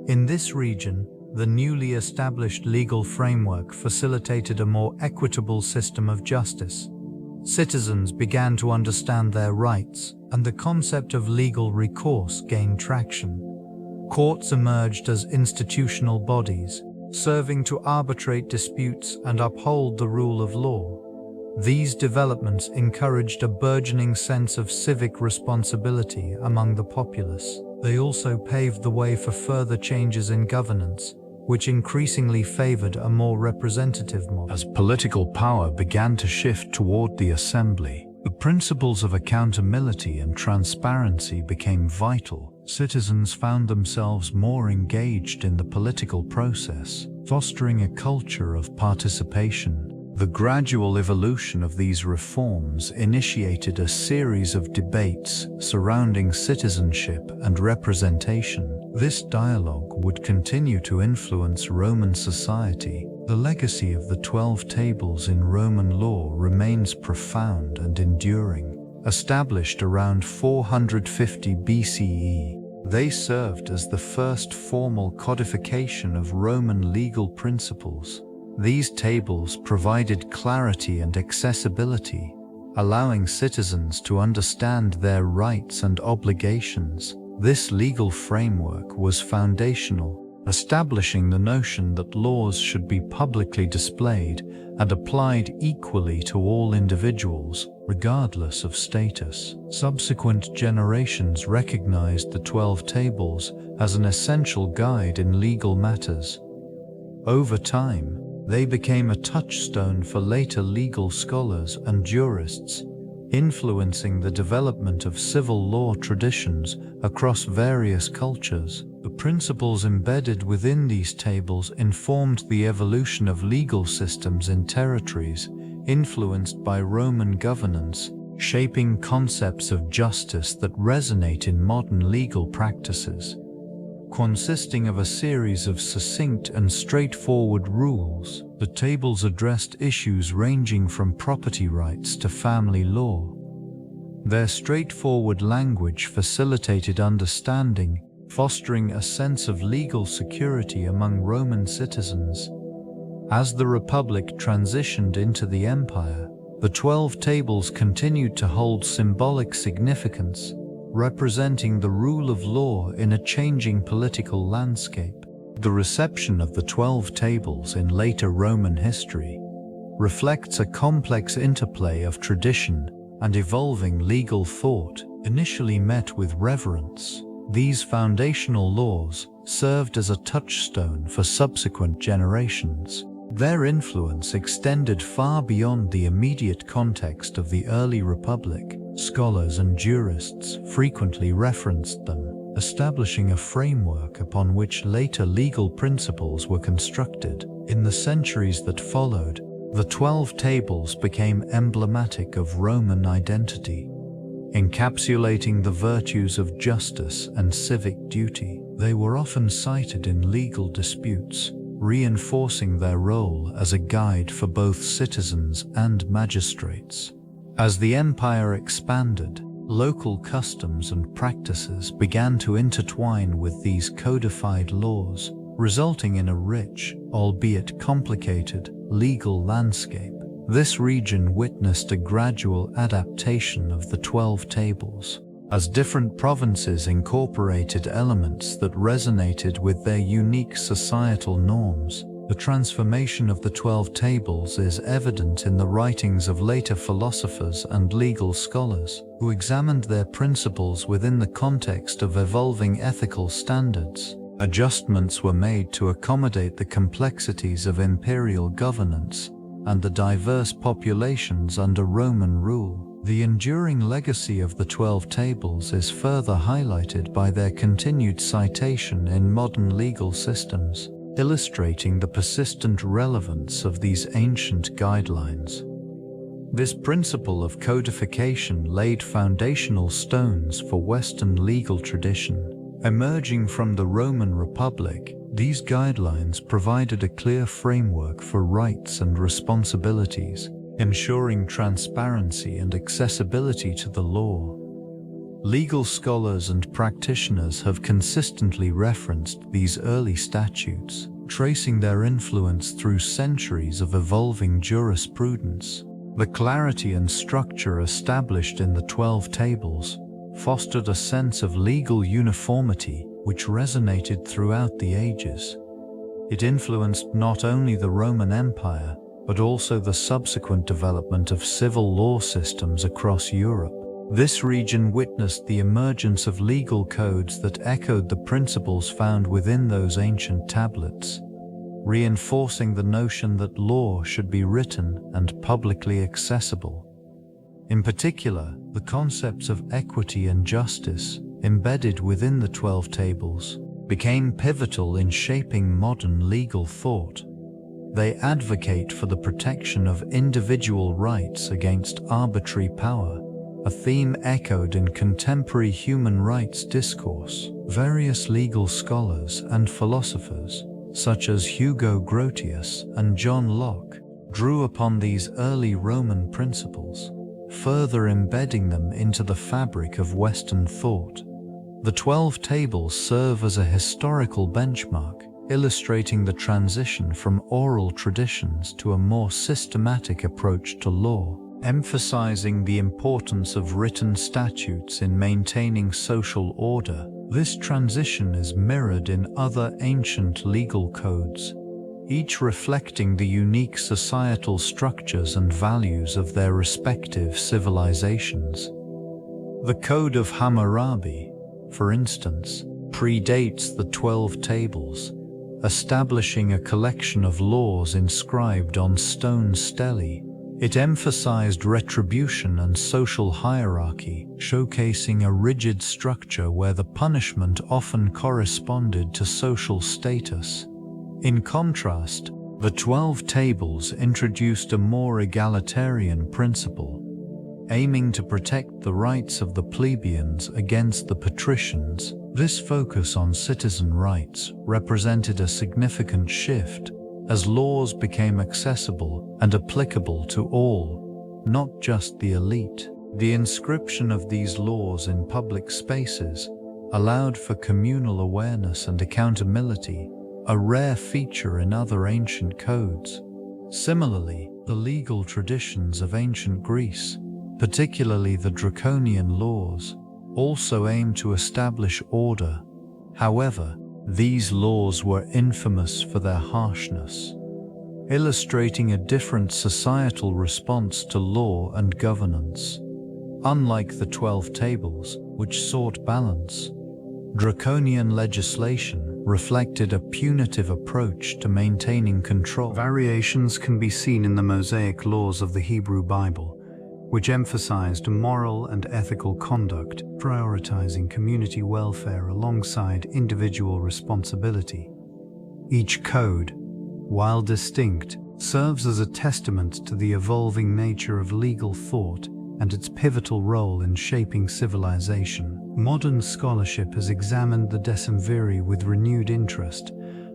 In this region, the newly established legal framework facilitated a more equitable system of justice. Citizens began to understand their rights, and the concept of legal recourse gained traction. Courts emerged as institutional bodies, serving to arbitrate disputes and uphold the rule of law. These developments encouraged a burgeoning sense of civic responsibility among the populace. They also paved the way for further changes in governance, which increasingly favored a more representative model. As political power began to shift toward the assembly, the principles of accountability and transparency became vital. Citizens found themselves more engaged in the political process, fostering a culture of participation. The gradual evolution of these reforms initiated a series of debates surrounding citizenship and representation. This dialogue would continue to influence Roman society. The legacy of the 12 Tables in Roman law remains profound and enduring. Established around 450 BCE, they served as the first formal codification of Roman legal principles. These tables provided clarity and accessibility, allowing citizens to understand their rights and obligations. This legal framework was foundational, establishing the notion that laws should be publicly displayed and applied equally to all individuals, regardless of status. Subsequent generations recognized the 12 Tables as an essential guide in legal matters. Over time, they became a touchstone for later legal scholars and jurists, influencing the development of civil law traditions across various cultures. The principles embedded within these tables informed the evolution of legal systems in territories influenced by Roman governance, shaping concepts of justice that resonate in modern legal practices. Consisting of a series of succinct and straightforward rules, the tables addressed issues ranging from property rights to family law. Their straightforward language facilitated understanding, fostering a sense of legal security among Roman citizens. As the Republic transitioned into the Empire, the 12 Tables continued to hold symbolic significance, representing the rule of law in a changing political landscape. The reception of the 12 Tables in later Roman history reflects a complex interplay of tradition and evolving legal thought. Initially met with reverence, these foundational laws served as a touchstone for subsequent generations. Their influence extended far beyond the immediate context of the early Republic. Scholars and jurists frequently referenced them, establishing a framework upon which later legal principles were constructed. In the centuries that followed, the 12 Tables became emblematic of Roman identity, encapsulating the virtues of justice and civic duty. They were often cited in legal disputes, reinforcing their role as a guide for both citizens and magistrates. As the empire expanded, local customs and practices began to intertwine with these codified laws, resulting in a rich, albeit complicated, legal landscape. This region witnessed a gradual adaptation of the 12 Tables, as different provinces incorporated elements that resonated with their unique societal norms. The transformation of the 12 Tables is evident in the writings of later philosophers and legal scholars, who examined their principles within the context of evolving ethical standards. Adjustments were made to accommodate the complexities of imperial governance and the diverse populations under Roman rule. The enduring legacy of the 12 Tables is further highlighted by their continued citation in modern legal systems, illustrating the persistent relevance of these ancient guidelines. This principle of codification laid foundational stones for Western legal tradition. Emerging from the Roman Republic, these guidelines provided a clear framework for rights and responsibilities, ensuring transparency and accessibility to the law. Legal scholars and practitioners have consistently referenced these early statutes, tracing their influence through centuries of evolving jurisprudence. The clarity and structure established in the 12 Tables fostered a sense of legal uniformity which resonated throughout the ages. It influenced not only the Roman Empire, but also the subsequent development of civil law systems across Europe. This region witnessed the emergence of legal codes that echoed the principles found within those ancient tablets, reinforcing the notion that law should be written and publicly accessible. In particular, the concepts of equity and justice, embedded within the 12 Tables, became pivotal in shaping modern legal thought. They advocate for the protection of individual rights against arbitrary power, a theme echoed in contemporary human rights discourse. Various legal scholars and philosophers, such as Hugo Grotius and John Locke, drew upon these early Roman principles, further embedding them into the fabric of Western thought. The 12 Tables serve as a historical benchmark, illustrating the transition from oral traditions to a more systematic approach to law, emphasizing the importance of written statutes in maintaining social order. This transition is mirrored in other ancient legal codes, each reflecting the unique societal structures and values of their respective civilizations. The Code of Hammurabi, for instance, predates the 12 Tables, establishing a collection of laws inscribed on stone stelae. It emphasized retribution and social hierarchy, showcasing a rigid structure where the punishment often corresponded to social status. In contrast, the 12 Tables introduced a more egalitarian principle, aiming to protect the rights of the plebeians against the patricians. This focus on citizen rights represented a significant shift as laws became accessible and applicable to all, not just the elite. The inscription of these laws in public spaces allowed for communal awareness and accountability, a rare feature in other ancient codes. Similarly, the legal traditions of ancient Greece, particularly the draconian laws, also aimed to establish order. However, these laws were infamous for their harshness, illustrating a different societal response to law and governance. Unlike the 12 Tables, which sought balance, draconian legislation reflected a punitive approach to maintaining control. Variations can be seen in the Mosaic laws of the Hebrew Bible, which emphasized moral and ethical conduct, prioritizing community welfare alongside individual responsibility. Each code, while distinct, serves as a testament to the evolving nature of legal thought and its pivotal role in shaping civilization. Modern scholarship has examined the Decemviri with renewed interest,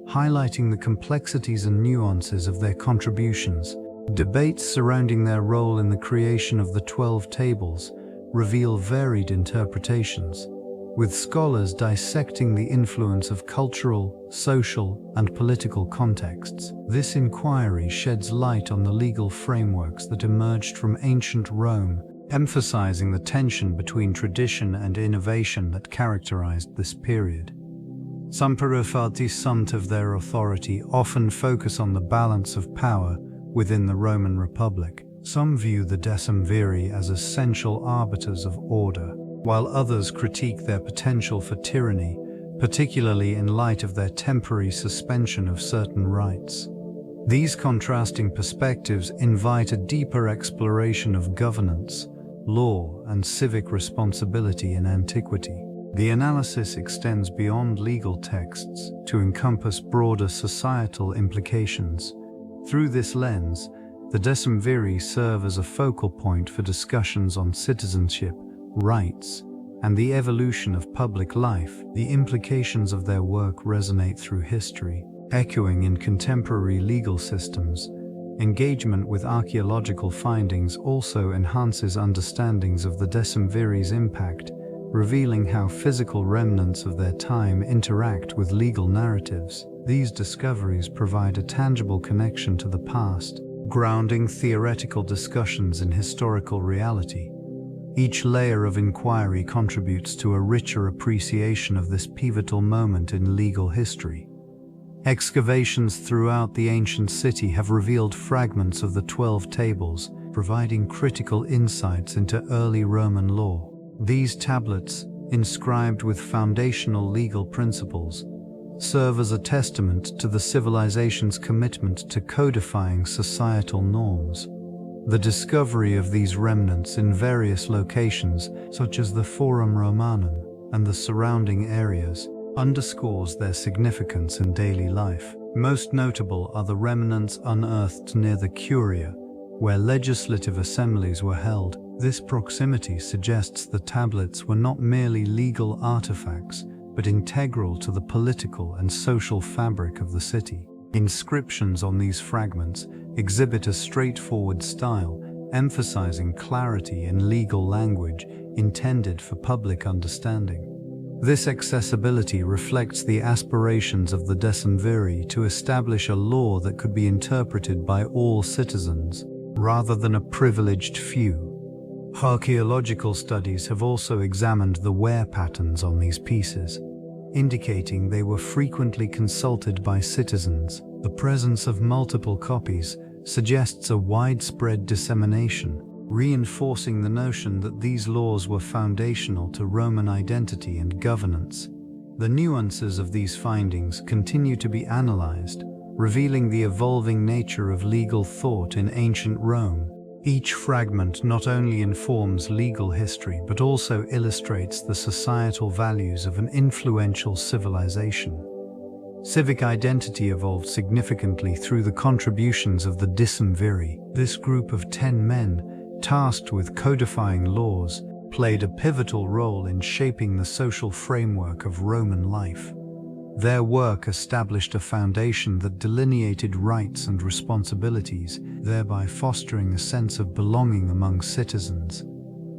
highlighting the complexities and nuances of their contributions. Debates surrounding their role in the creation of the 12 Tables reveal varied interpretations, with scholars dissecting the influence of cultural, social, and political contexts. This inquiry sheds light on the legal frameworks that emerged from ancient Rome, emphasizing the tension between tradition and innovation that characterized this period. Some paraphrased of their authority often focus on the balance of power within the Roman Republic. Some view the Decemviri as essential arbiters of order, while others critique their potential for tyranny, particularly in light of their temporary suspension of certain rights. These contrasting perspectives invite a deeper exploration of governance, law, and civic responsibility in antiquity. The analysis extends beyond legal texts to encompass broader societal implications. Through this lens, the Decemviri serve as a focal point for discussions on citizenship, rights, and the evolution of public life. The implications of their work resonate through history, echoing in contemporary legal systems. Engagement with archaeological findings also enhances understandings of the Decemviri's impact, revealing how physical remnants of their time interact with legal narratives. These discoveries provide a tangible connection to the past, grounding theoretical discussions in historical reality. Each layer of inquiry contributes to a richer appreciation of this pivotal moment in legal history. Excavations throughout the ancient city have revealed fragments of the 12 Tables, providing critical insights into early Roman law. These tablets, inscribed with foundational legal principles, serve as a testament to the civilization's commitment to codifying societal norms. The discovery of these remnants in various locations, such as the Forum Romanum and the surrounding areas, underscores their significance in daily life. Most notable are the remnants unearthed near the Curia, where legislative assemblies were held. This proximity suggests the tablets were not merely legal artifacts, but integral to the political and social fabric of the city. Inscriptions on these fragments exhibit a straightforward style, emphasizing clarity in legal language intended for public understanding. This accessibility reflects the aspirations of the Decemviri to establish a law that could be interpreted by all citizens, rather than a privileged few. Archaeological studies have also examined the wear patterns on these pieces, indicating they were frequently consulted by citizens. The presence of multiple copies suggests a widespread dissemination, reinforcing the notion that these laws were foundational to Roman identity and governance. The nuances of these findings continue to be analyzed, revealing the evolving nature of legal thought in ancient Rome. Each fragment not only informs legal history but also illustrates the societal values of an influential civilization. Civic identity evolved significantly through the contributions of the Decemviri. This group of 10 men, tasked with codifying laws, played a pivotal role in shaping the social framework of Roman life. Their work established a foundation that delineated rights and responsibilities, thereby fostering a sense of belonging among citizens.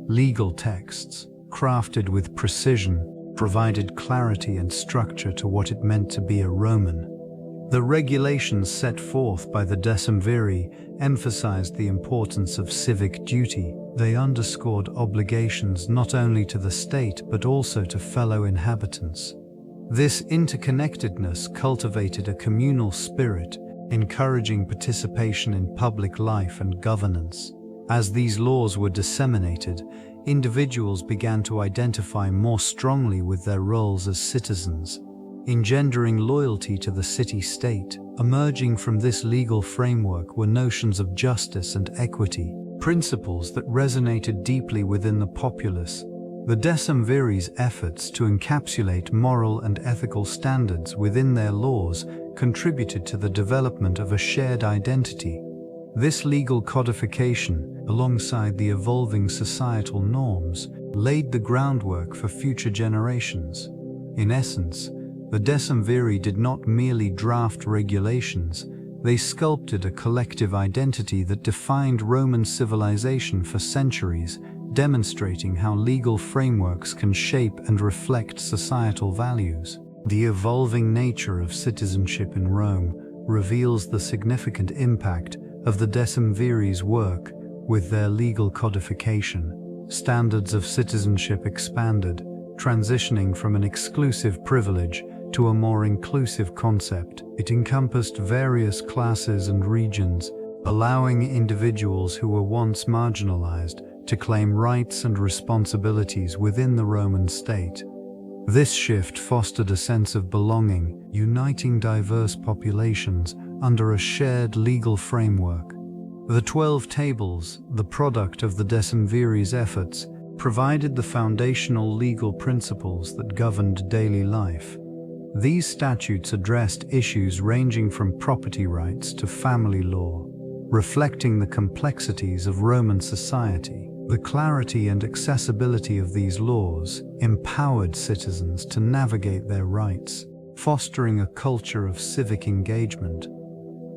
Legal texts, crafted with precision, provided clarity and structure to what it meant to be a Roman. The regulations set forth by the Decemviri emphasized the importance of civic duty. They underscored obligations not only to the state but also to fellow inhabitants. This interconnectedness cultivated a communal spirit, encouraging participation in public life and governance. As these laws were disseminated, individuals began to identify more strongly with their roles as citizens, engendering loyalty to the city-state. Emerging from this legal framework were notions of justice and equity, principles that resonated deeply within the populace. The Decemviri's efforts to encapsulate moral and ethical standards within their laws contributed to the development of a shared identity. This legal codification, alongside the evolving societal norms, laid the groundwork for future generations. In essence, the Decemviri did not merely draft regulations, they sculpted a collective identity that defined Roman civilization for centuries, demonstrating how legal frameworks can shape and reflect societal values. The evolving nature of citizenship in Rome reveals the significant impact of the Decemviri's work. With their legal codification, standards of citizenship expanded, transitioning from an exclusive privilege to a more inclusive concept. It encompassed various classes and regions, allowing individuals who were once marginalized to claim rights and responsibilities within the Roman state. This shift fostered a sense of belonging, uniting diverse populations under a shared legal framework. The 12 Tables, the product of the Decemviri's efforts, provided the foundational legal principles that governed daily life. These statutes addressed issues ranging from property rights to family law, reflecting the complexities of Roman society. The clarity and accessibility of these laws empowered citizens to navigate their rights, fostering a culture of civic engagement.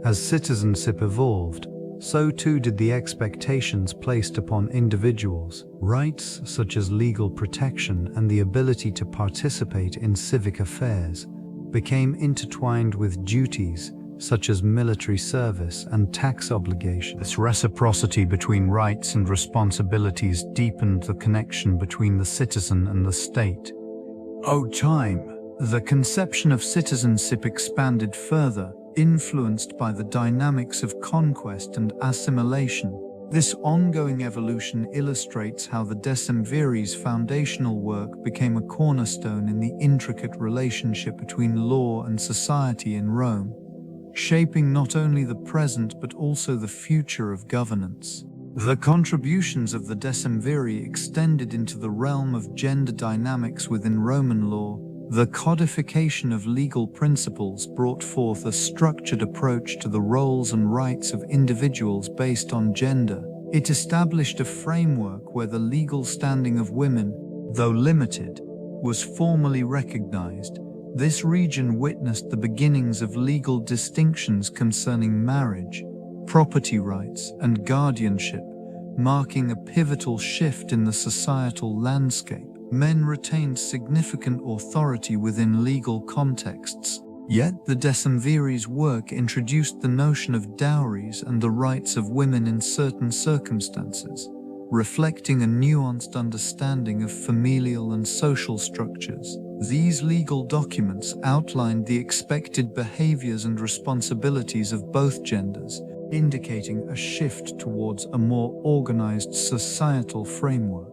As citizenship evolved, so too did the expectations placed upon individuals. Rights such as legal protection and the ability to participate in civic affairs became intertwined with duties such as military service and tax obligations. This reciprocity between rights and responsibilities deepened the connection between the citizen and the state. Over time, the conception of citizenship expanded further, influenced by the dynamics of conquest and assimilation. This ongoing evolution illustrates how the Decemviri's foundational work became a cornerstone in the intricate relationship between law and society in Rome, shaping not only the present but also the future of governance. The contributions of the Decemviri extended into the realm of gender dynamics within Roman law. The codification of legal principles brought forth a structured approach to the roles and rights of individuals based on gender. It established a framework where the legal standing of women, though limited, was formally recognized. This region witnessed the beginnings of legal distinctions concerning marriage, property rights, and guardianship, marking a pivotal shift in the societal landscape. Men retained significant authority within legal contexts, yet the Decemviri's work introduced the notion of dowries and the rights of women in certain circumstances, reflecting a nuanced understanding of familial and social structures. These legal documents outlined the expected behaviors and responsibilities of both genders, indicating a shift towards a more organized societal framework.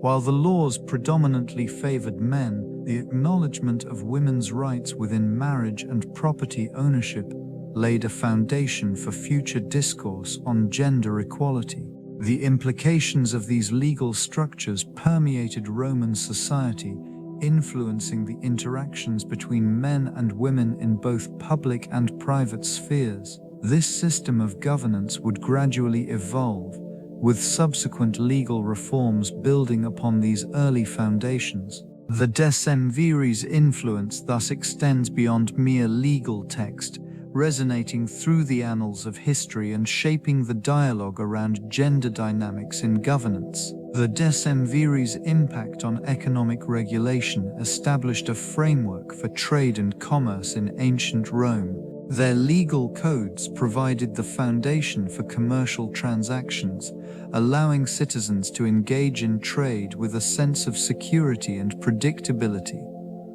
While the laws predominantly favored men, the acknowledgement of women's rights within marriage and property ownership laid a foundation for future discourse on gender equality. The implications of these legal structures permeated Roman society, influencing the interactions between men and women in both public and private spheres. This system of governance would gradually evolve, with subsequent legal reforms building upon these early foundations. The Decemviri's influence thus extends beyond mere legal text, resonating through the annals of history and shaping the dialogue around gender dynamics in governance. The Decemviri's impact on economic regulation established a framework for trade and commerce in ancient Rome. Their legal codes provided the foundation for commercial transactions, allowing citizens to engage in trade with a sense of security and predictability.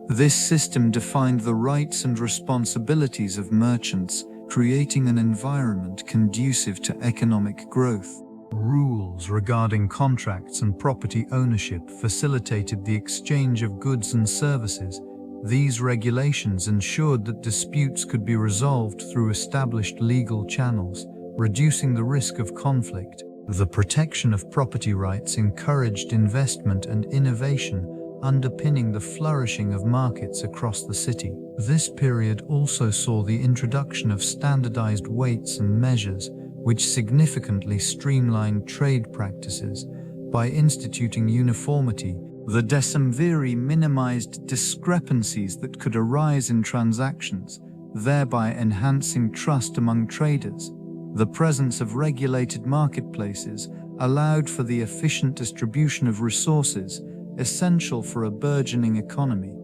This system defined the rights and responsibilities of merchants, creating an environment conducive to economic growth. Rules regarding contracts and property ownership facilitated the exchange of goods and services. These regulations ensured that disputes could be resolved through established legal channels, reducing the risk of conflict. The protection of property rights encouraged investment and innovation, underpinning the flourishing of markets across the city. This period also saw the introduction of standardized weights and measures, which significantly streamlined trade practices. By instituting uniformity, the Decemviri minimized discrepancies that could arise in transactions, thereby enhancing trust among traders. The presence of regulated marketplaces allowed for the efficient distribution of resources, essential for a burgeoning economy.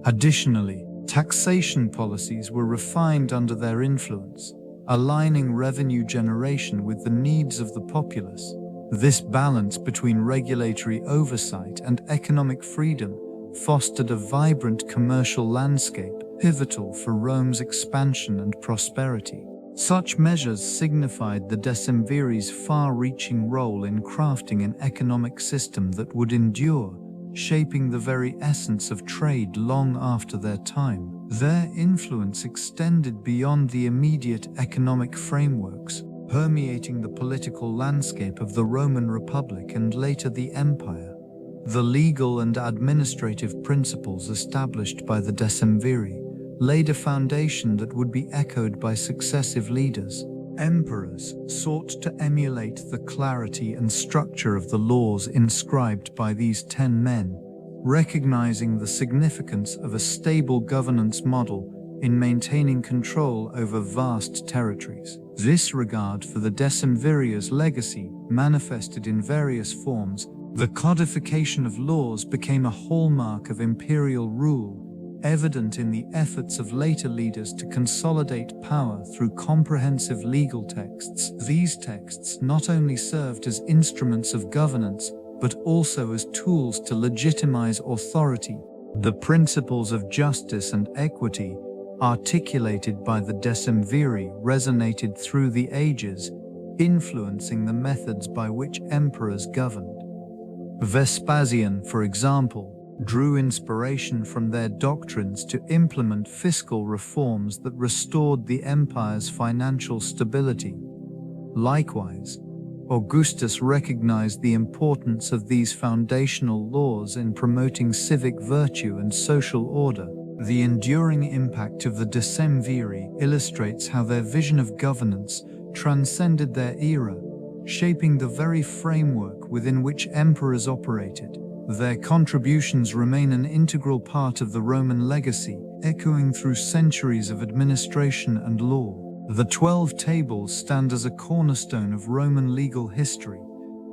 Additionally, taxation policies were refined under their influence, aligning revenue generation with the needs of the populace. This balance between regulatory oversight and economic freedom fostered a vibrant commercial landscape, pivotal for Rome's expansion and prosperity. Such measures signified the Decemviri's far-reaching role in crafting an economic system that would endure, shaping the very essence of trade long after their time. Their influence extended beyond the immediate economic frameworks, permeating the political landscape of the Roman Republic and later the Empire. The legal and administrative principles established by the Decemviri laid a foundation that would be echoed by successive leaders. Emperors sought to emulate the clarity and structure of the laws inscribed by these 10 men, recognizing the significance of a stable governance model in maintaining control over vast territories. This regard for the Decemviri's legacy manifested in various forms. The codification of laws became a hallmark of imperial rule, evident in the efforts of later leaders to consolidate power through comprehensive legal texts. These texts not only served as instruments of governance, but also as tools to legitimize authority. The principles of justice and equity, articulated by the Decemviri, resonated through the ages, influencing the methods by which emperors governed. Vespasian, for example, drew inspiration from their doctrines to implement fiscal reforms that restored the empire's financial stability. Likewise, Augustus recognized the importance of these foundational laws in promoting civic virtue and social order. The enduring impact of the Decemviri illustrates how their vision of governance transcended their era, shaping the very framework within which emperors operated. Their contributions remain an integral part of the Roman legacy, echoing through centuries of administration and law. The 12 Tables stand as a cornerstone of Roman legal history,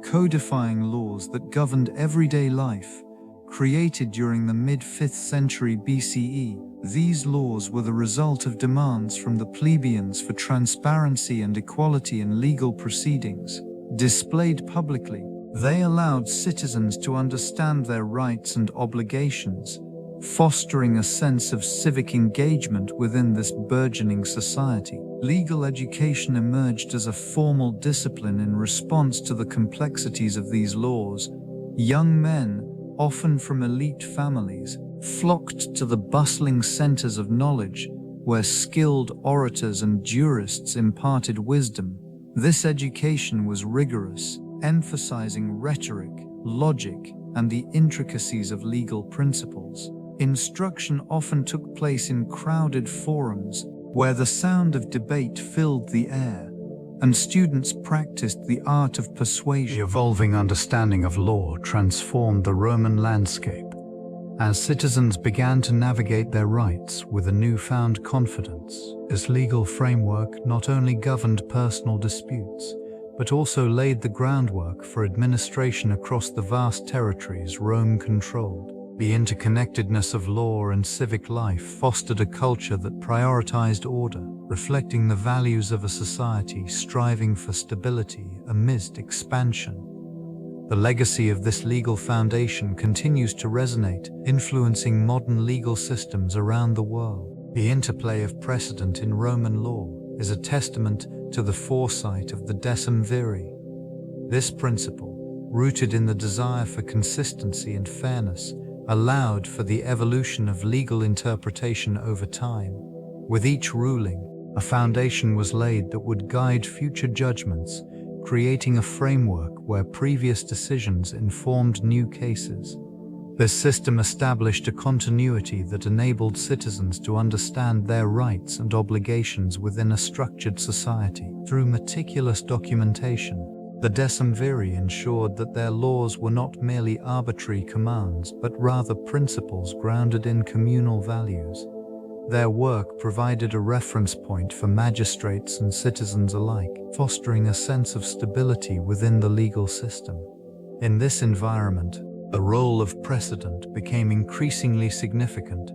codifying laws that governed everyday life. Created during the mid-5th century BCE, these laws were the result of demands from the plebeians for transparency and equality in legal proceedings. Displayed publicly, they allowed citizens to understand their rights and obligations, fostering a sense of civic engagement within this burgeoning society. Legal education emerged as a formal discipline in response to the complexities of these laws. Young men, often from elite families, flocked to the bustling centers of knowledge, where skilled orators and jurists imparted wisdom. This education was rigorous, emphasizing rhetoric, logic, and the intricacies of legal principles. Instruction often took place in crowded forums, where the sound of debate filled the air, and students practiced the art of persuasion. The evolving understanding of law transformed the Roman landscape, as citizens began to navigate their rights with a newfound confidence. This legal framework not only governed personal disputes, but also laid the groundwork for administration across the vast territories Rome controlled. The interconnectedness of law and civic life fostered a culture that prioritized order, reflecting the values of a society striving for stability amidst expansion. The legacy of this legal foundation continues to resonate, influencing modern legal systems around the world. The interplay of precedent in Roman law is a testament to the foresight of the Decemviri. This principle, rooted in the desire for consistency and fairness, allowed for the evolution of legal interpretation over time. With each ruling, a foundation was laid that would guide future judgments, creating a framework where previous decisions informed new cases. This system established a continuity that enabled citizens to understand their rights and obligations within a structured society. Through meticulous documentation, the Decemviri ensured that their laws were not merely arbitrary commands, but rather principles grounded in communal values. Their work provided a reference point for magistrates and citizens alike, fostering a sense of stability within the legal system. In this environment, the role of precedent became increasingly significant,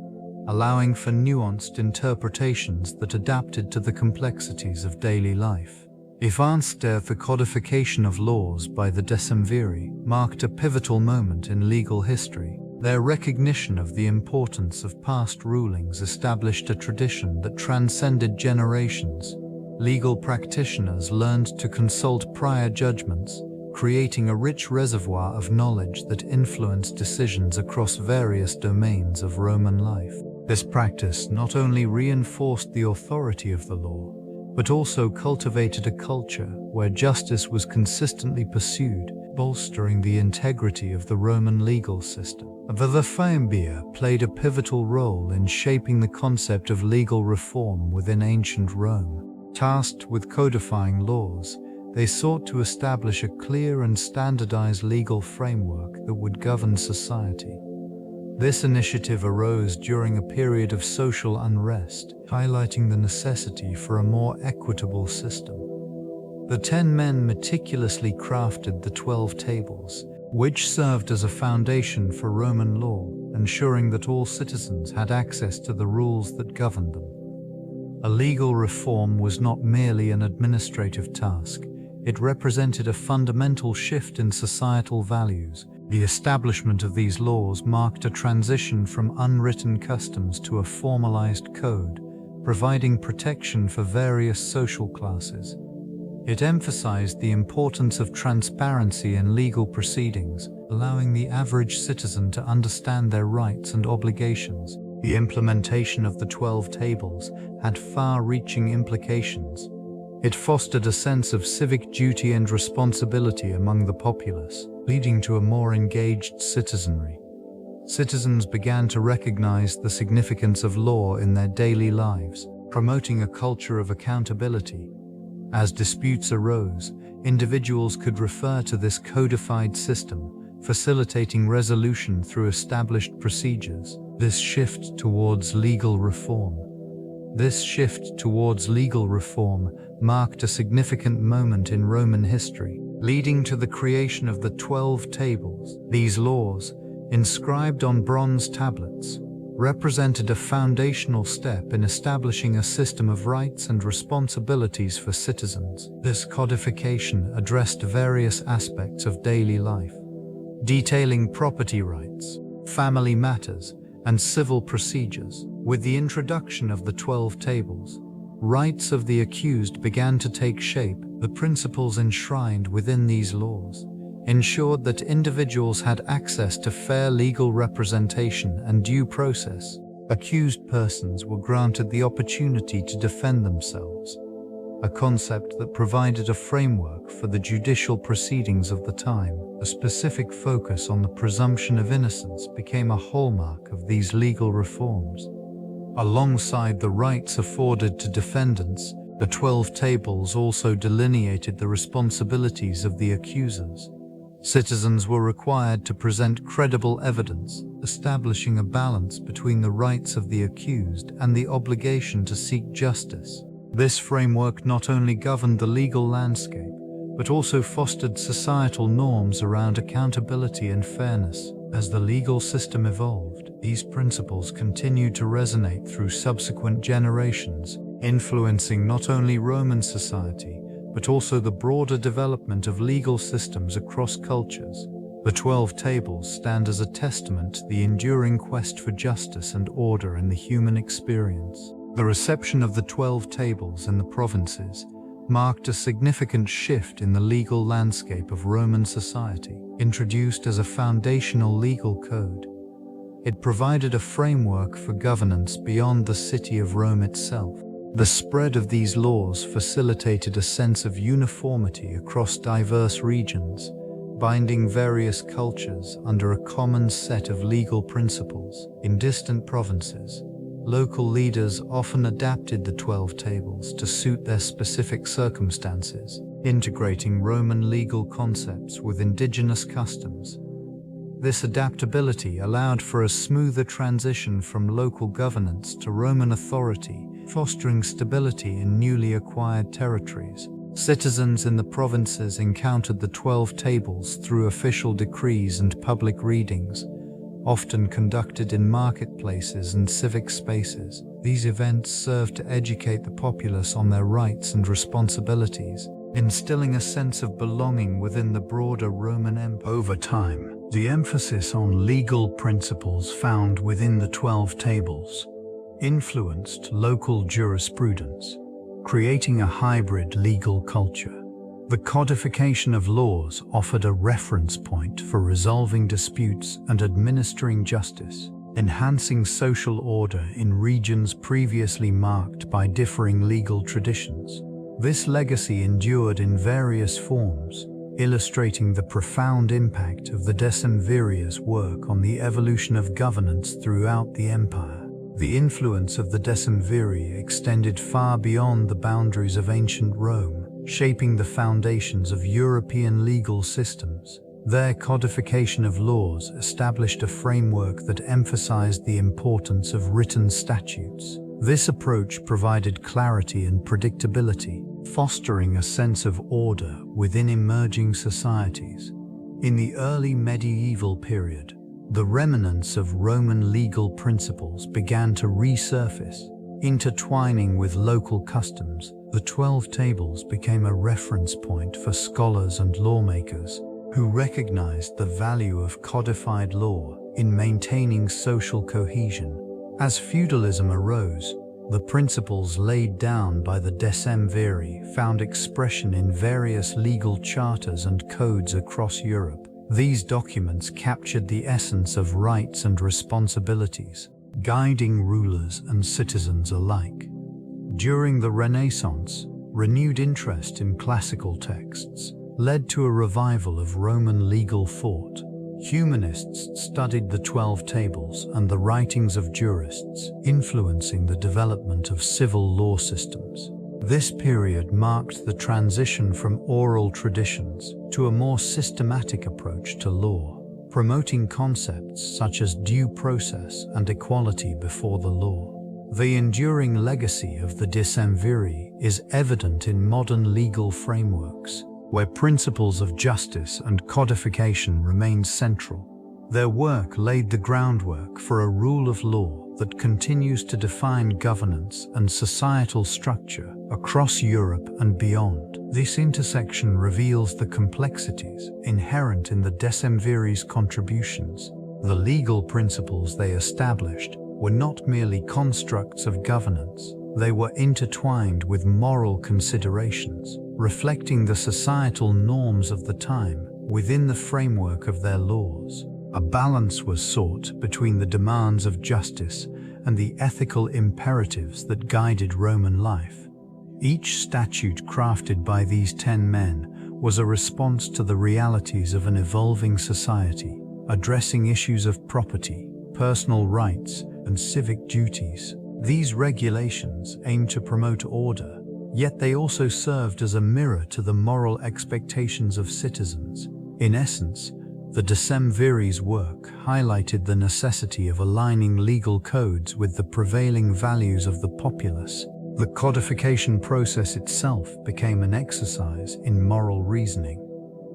allowing for nuanced interpretations that adapted to the complexities of daily life. The codification of laws by the Decemviri marked a pivotal moment in legal history. Their recognition of the importance of past rulings established a tradition that transcended generations. Legal practitioners learned to consult prior judgments, creating a rich reservoir of knowledge that influenced decisions across various domains of Roman life. This practice not only reinforced the authority of the law, but also cultivated a culture where justice was consistently pursued, bolstering the integrity of the Roman legal system. The Decemviri played a pivotal role in shaping the concept of legal reform within ancient Rome. Tasked with codifying laws, they sought to establish a clear and standardized legal framework that would govern society. This initiative arose during a period of social unrest, highlighting the necessity for a more equitable system. The 10 men meticulously crafted the 12 tables, which served as a foundation for Roman law, ensuring that all citizens had access to the rules that governed them. A legal reform was not merely an administrative task, it represented a fundamental shift in societal values. The establishment of these laws marked a transition from unwritten customs to a formalized code, providing protection for various social classes. It emphasized the importance of transparency in legal proceedings, allowing the average citizen to understand their rights and obligations. The implementation of the 12 tables had far-reaching implications. It fostered a sense of civic duty and responsibility among the populace, leading to a more engaged citizenry. Citizens began to recognize the significance of law in their daily lives, promoting a culture of accountability. As disputes arose, individuals could refer to this codified system, facilitating resolution through established procedures. This shift towards legal reform marked a significant moment in Roman history, leading to the creation of the 12 tables. These laws, inscribed on bronze tablets, represented a foundational step in establishing a system of rights and responsibilities for citizens. This codification addressed various aspects of daily life, detailing property rights, family matters, and civil procedures. With the introduction of the 12 tables, rights of the accused began to take shape. The principles enshrined within these laws ensured that individuals had access to fair legal representation and due process. Accused persons were granted the opportunity to defend themselves, a concept that provided a framework for the judicial proceedings of the time. A specific focus on the presumption of innocence became a hallmark of these legal reforms. Alongside the rights afforded to defendants, The 12 tables also delineated the responsibilities of the accusers. Citizens were required to present credible evidence, establishing a balance between the rights of the accused and the obligation to seek justice. This framework not only governed the legal landscape, but also fostered societal norms around accountability and fairness. As the legal system evolved, these principles continued to resonate through subsequent generations, influencing not only Roman society, but also the broader development of legal systems across cultures. The 12 tables stand as a testament to the enduring quest for justice and order in the human experience. The reception of the 12 tables in the provinces marked a significant shift in the legal landscape of Roman society. Introduced as a foundational legal code, it provided a framework for governance beyond the city of Rome itself. The spread of these laws facilitated a sense of uniformity across diverse regions, binding various cultures under a common set of legal principles. In distant provinces, local leaders often adapted the 12 tables to suit their specific circumstances, integrating Roman legal concepts with indigenous customs. This adaptability allowed for a smoother transition from local governance to Roman authority, fostering stability in newly acquired territories. Citizens in the provinces encountered the 12 tables through official decrees and public readings, often conducted in marketplaces and civic spaces. These events served to educate the populace on their rights and responsibilities, instilling a sense of belonging within the broader Roman Empire. Over time, the emphasis on legal principles found within the 12 tables influenced local jurisprudence, creating a hybrid legal culture. The codification of laws offered a reference point for resolving disputes and administering justice, enhancing social order in regions previously marked by differing legal traditions. This legacy endured in various forms, illustrating the profound impact of the Decemviri's work on the evolution of governance throughout the empire. The influence of the Decemviri extended far beyond the boundaries of ancient Rome, shaping the foundations of European legal systems. Their codification of laws established a framework that emphasized the importance of written statutes. This approach provided clarity and predictability, fostering a sense of order within emerging societies. In the early medieval period, the remnants of Roman legal principles began to resurface, intertwining with local customs. The 12 tables became a reference point for scholars and lawmakers who recognized the value of codified law in maintaining social cohesion. As feudalism arose, the principles laid down by the Decemviri found expression in various legal charters and codes across Europe. These documents captured the essence of rights and responsibilities, guiding rulers and citizens alike. During the Renaissance, renewed interest in classical texts led to a revival of Roman legal thought. Humanists studied the 12 tables and the writings of jurists, influencing the development of civil law systems. This period marked the transition from oral traditions to a more systematic approach to law, promoting concepts such as due process and equality before the law. The enduring legacy of the Decemviri is evident in modern legal frameworks, where principles of justice and codification remain central. Their work laid the groundwork for a rule of law that continues to define governance and societal structure across Europe and beyond. This intersection reveals the complexities inherent in the Decemviri's contributions. The legal principles they established were not merely constructs of governance, they were intertwined with moral considerations, reflecting the societal norms of the time within the framework of their laws. A balance was sought between the demands of justice and the ethical imperatives that guided Roman life. Each statute crafted by these 10 men was a response to the realities of an evolving society, addressing issues of property, personal rights, and civic duties. These regulations aimed to promote order, Yet they also served as a mirror to the moral expectations of citizens. In essence, the Decemviri's work highlighted the necessity of aligning legal codes with the prevailing values of the populace. The codification process itself became an exercise in moral reasoning,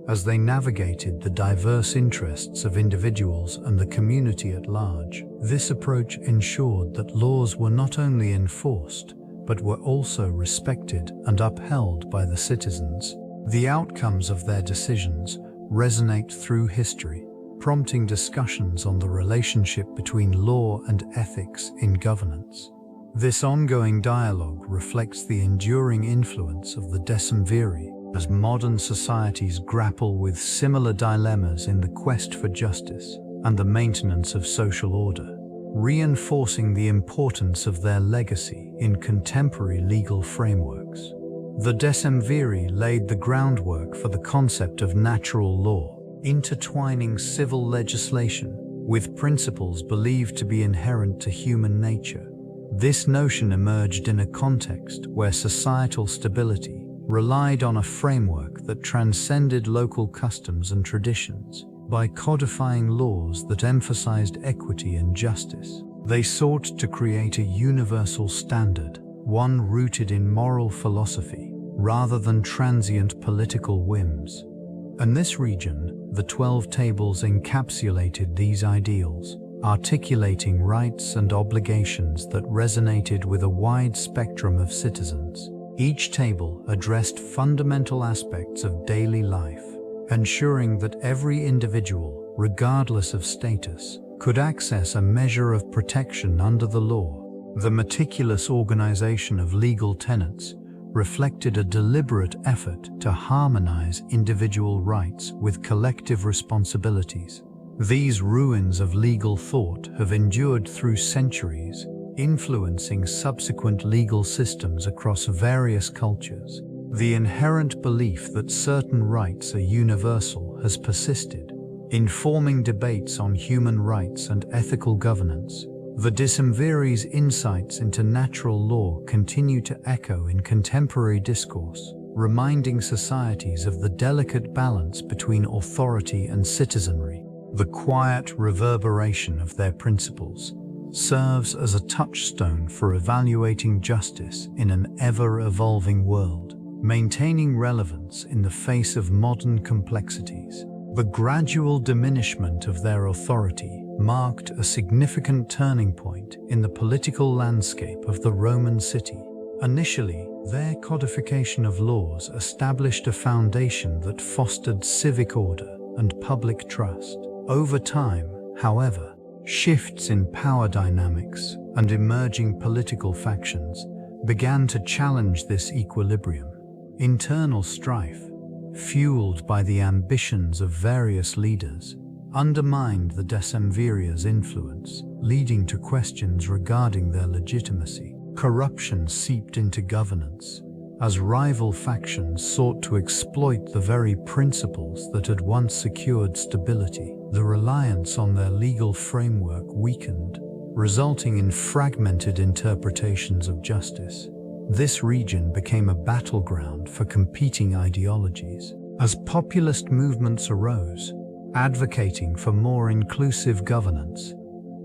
as they navigated the diverse interests of individuals and the community at large. This approach ensured that laws were not only enforced, but were also respected and upheld by the citizens. The outcomes of their decisions resonate through history, prompting discussions on the relationship between law and ethics in governance. This ongoing dialogue reflects the enduring influence of the Decemviri as modern societies grapple with similar dilemmas in the quest for justice and the maintenance of social order, reinforcing the importance of their legacy in contemporary legal frameworks. The Decemviri laid the groundwork for the concept of natural law, intertwining civil legislation with principles believed to be inherent to human nature. This notion emerged in a context where societal stability relied on a framework that transcended local customs and traditions. By codifying laws that emphasized equity and justice, they sought to create a universal standard, one rooted in moral philosophy rather than transient political whims. In this region, the 12 tables encapsulated these ideals, articulating rights and obligations that resonated with a wide spectrum of citizens. Each table addressed fundamental aspects of daily life, ensuring that every individual, regardless of status, could access a measure of protection under the law. The meticulous organization of legal tenets reflected a deliberate effort to harmonize individual rights with collective responsibilities. These ruins of legal thought have endured through centuries, influencing subsequent legal systems across various cultures. The inherent belief that certain rights are universal has persisted, informing debates on human rights and ethical governance. The Decemviri's insights into natural law continue to echo in contemporary discourse, reminding societies of the delicate balance between authority and citizenry. The quiet reverberation of their principles serves as a touchstone for evaluating justice in an ever-evolving world, maintaining relevance in the face of modern complexities. The gradual diminishment of their authority marked a significant turning point in the political landscape of the Roman city. Initially, their codification of laws established a foundation that fostered civic order and public trust. Over time, however, shifts in power dynamics and emerging political factions began to challenge this equilibrium. Internal strife, fueled by the ambitions of various leaders, undermined the Decemviri's influence, leading to questions regarding their legitimacy. Corruption seeped into governance, as rival factions sought to exploit the very principles that had once secured stability. The reliance on their legal framework weakened, resulting in fragmented interpretations of justice. This region became a battleground for competing ideologies, as populist movements arose, advocating for more inclusive governance.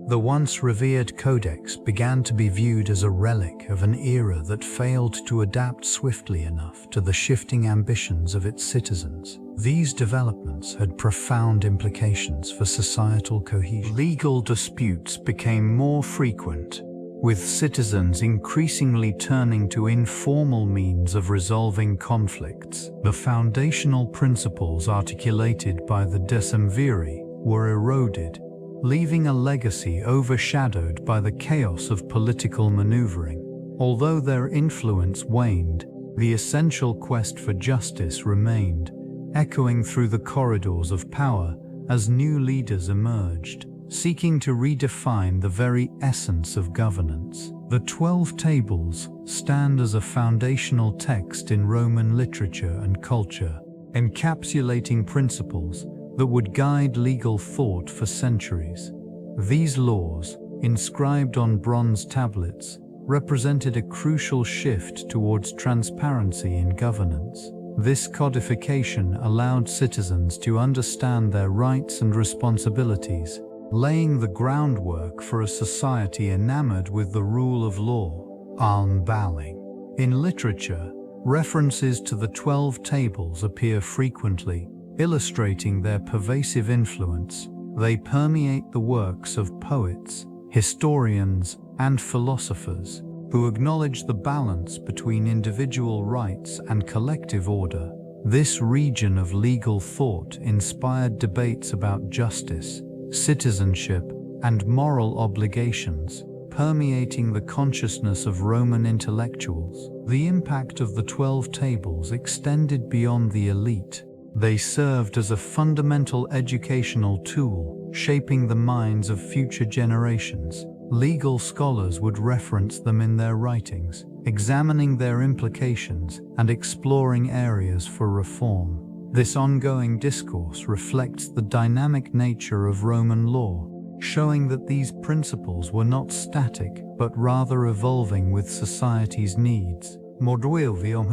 The once revered codex began to be viewed as a relic of an era that failed to adapt swiftly enough to the shifting ambitions of its citizens. These developments had profound implications for societal cohesion. Legal disputes became more frequent, with citizens increasingly turning to informal means of resolving conflicts. The foundational principles articulated by the Decemviri were eroded, leaving a legacy overshadowed by the chaos of political maneuvering. Although their influence waned, the essential quest for justice remained, echoing through the corridors of power as new leaders emerged, seeking to redefine the very essence of governance. The 12 Tables stand as a foundational text in Roman literature and culture, encapsulating principles that would guide legal thought for centuries. These laws, inscribed on bronze tablets, represented a crucial shift towards transparency in governance. This codification allowed citizens to understand their rights and responsibilities, laying the groundwork for a society enamored with the rule of law. Almbaling. In literature, references to the 12 tables appear frequently, illustrating their pervasive influence. They permeate the works of poets, historians, and philosophers, who acknowledge the balance between individual rights and collective order. This region of legal thought inspired debates about justice, citizenship, and moral obligations, permeating the consciousness of Roman intellectuals. The impact of the 12 tables extended beyond the elite. They served as a fundamental educational tool, shaping the minds of future generations. Legal scholars would reference them in their writings, examining their implications and exploring areas for reform. This ongoing discourse reflects the dynamic nature of Roman law, showing that these principles were not static but rather evolving with society's needs.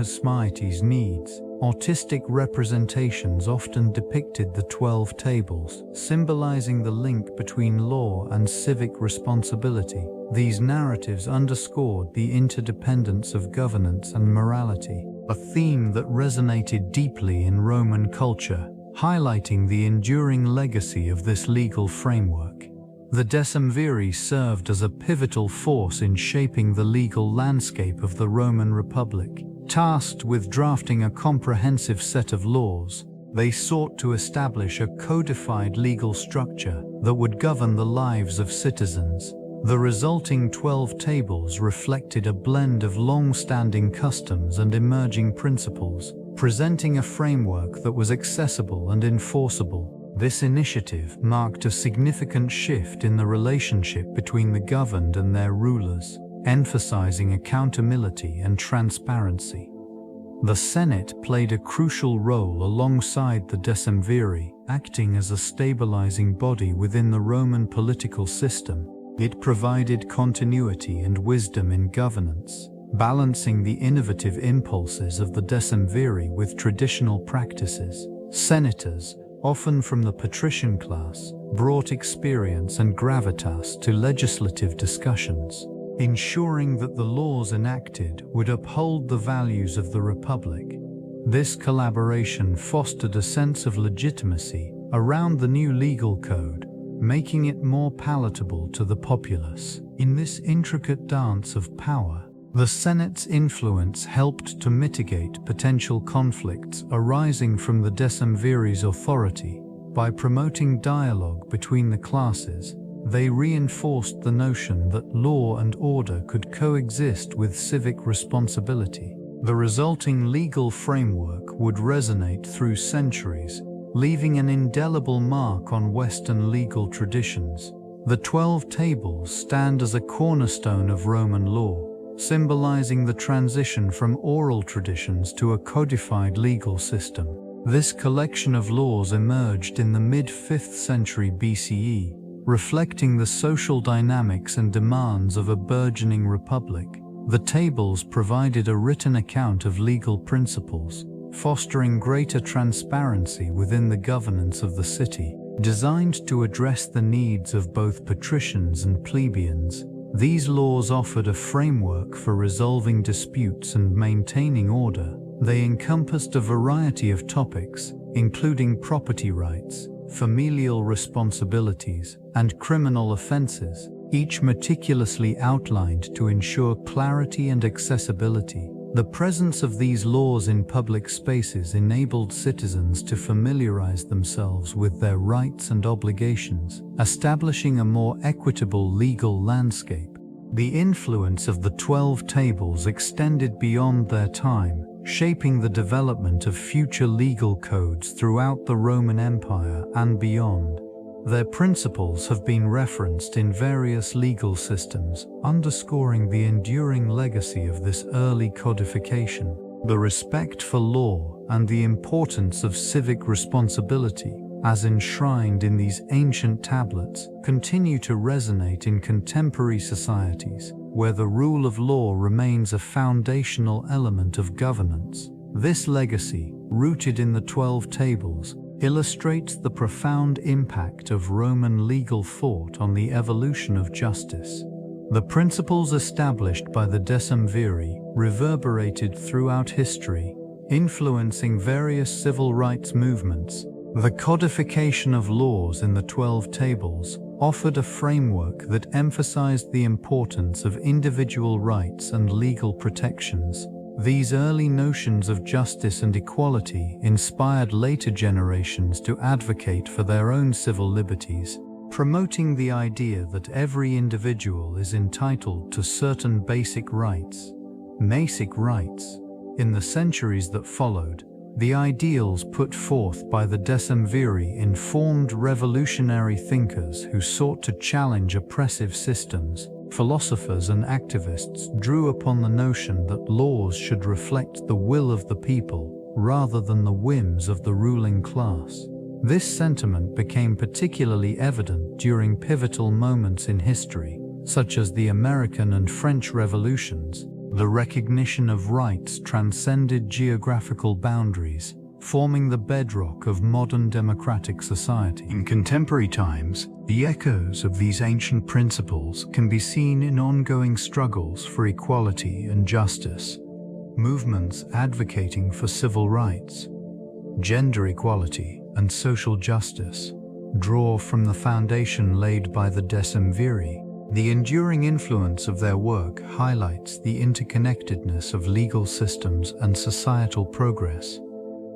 Society's needs. Artistic representations often depicted the 12 tables, symbolizing the link between law and civic responsibility. These narratives underscored the interdependence of governance and morality, a theme that resonated deeply in Roman culture, highlighting the enduring legacy of this legal framework. The Decemviri served as a pivotal force in shaping the legal landscape of the Roman Republic. Tasked with drafting a comprehensive set of laws, they sought to establish a codified legal structure that would govern the lives of citizens. The resulting 12 tables reflected a blend of long-standing customs and emerging principles, presenting a framework that was accessible and enforceable. This initiative marked a significant shift in the relationship between the governed and their rulers, emphasizing accountability and transparency. The Senate played a crucial role alongside the Decemviri, acting as a stabilizing body within the Roman political system. It provided continuity and wisdom in governance, balancing the innovative impulses of the Decemviri with traditional practices. Senators, often from the patrician class, brought experience and gravitas to legislative discussions, ensuring that the laws enacted would uphold the values of the Republic. This collaboration fostered a sense of legitimacy around the new legal code, making it more palatable to the populace. In this intricate dance of power, the Senate's influence helped to mitigate potential conflicts arising from the Decemviri's authority. By promoting dialogue between the classes, they reinforced the notion that law and order could coexist with civic responsibility. The resulting legal framework would resonate through centuries, leaving an indelible mark on Western legal traditions. The 12 tables stand as a cornerstone of Roman law, symbolizing the transition from oral traditions to a codified legal system. This collection of laws emerged in the mid-5th century BCE, reflecting the social dynamics and demands of a burgeoning republic. The tables provided a written account of legal principles, fostering greater transparency within the governance of the city. Designed to address the needs of both patricians and plebeians, these laws offered a framework for resolving disputes and maintaining order. They encompassed a variety of topics, including property rights, familial responsibilities, and criminal offenses, each meticulously outlined to ensure clarity and accessibility. The presence of these laws in public spaces enabled citizens to familiarize themselves with their rights and obligations, establishing a more equitable legal landscape. The influence of the 12 tables extended beyond their time, shaping the development of future legal codes throughout the Roman Empire and beyond. Their principles have been referenced in various legal systems, underscoring the enduring legacy of this early codification. The respect for law and the importance of civic responsibility, as enshrined in these ancient tablets, continue to resonate in contemporary societies. where the rule of law remains a foundational element of governance. This legacy, rooted in the 12 Tables, illustrates the profound impact of Roman legal thought on the evolution of justice. The principles established by the Decemviri reverberated throughout history, influencing various civil rights movements. The codification of laws in the 12 Tables offered a framework that emphasized the importance of individual rights and legal protections. These early notions of justice and equality inspired later generations to advocate for their own civil liberties, promoting the idea that every individual is entitled to certain basic rights. In the centuries that followed, the ideals put forth by the Decemviri informed revolutionary thinkers who sought to challenge oppressive systems. Philosophers and activists drew upon the notion that laws should reflect the will of the people rather than the whims of the ruling class. This sentiment became particularly evident during pivotal moments in history, such as the American and French revolutions. The recognition of rights transcended geographical boundaries, forming the bedrock of modern democratic society. In contemporary times, the echoes of these ancient principles can be seen in ongoing struggles for equality and justice. Movements advocating for civil rights, gender equality, and social justice draw from the foundation laid by the Decemviri. The enduring influence of their work highlights the interconnectedness of legal systems and societal progress,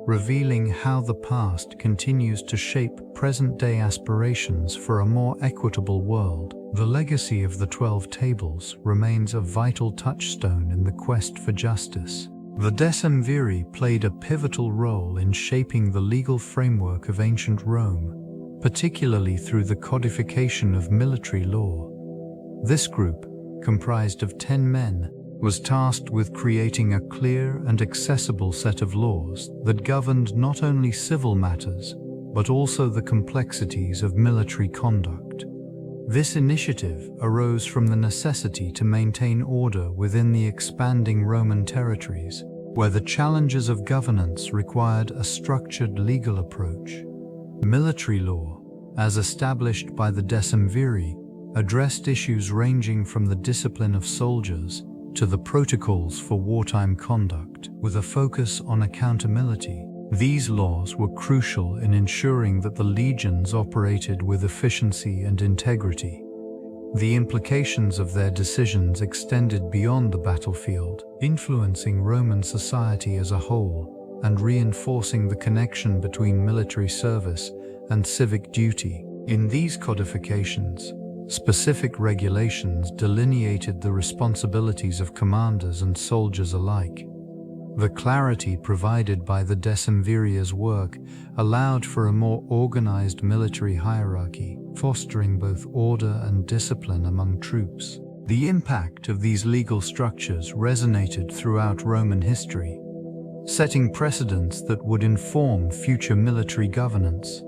revealing how the past continues to shape present-day aspirations for a more equitable world. The legacy of the 12 Tables remains a vital touchstone in the quest for justice. The Decemviri played a pivotal role in shaping the legal framework of ancient Rome, particularly through the codification of military law. This group, comprised of 10 men, was tasked with creating a clear and accessible set of laws that governed not only civil matters, but also the complexities of military conduct. This initiative arose from the necessity to maintain order within the expanding Roman territories, where the challenges of governance required a structured legal approach. Military law, as established by the Decemviri, addressed issues ranging from the discipline of soldiers to the protocols for wartime conduct, with a focus on accountability. These laws were crucial in ensuring that the legions operated with efficiency and integrity. The implications of their decisions extended beyond the battlefield, influencing Roman society as a whole and reinforcing the connection between military service and civic duty. In these codifications, specific regulations delineated the responsibilities of commanders and soldiers alike. The clarity provided by the Decemviri's work allowed for a more organized military hierarchy, fostering both order and discipline among troops. The impact of these legal structures resonated throughout Roman history, setting precedents that would inform future military governance.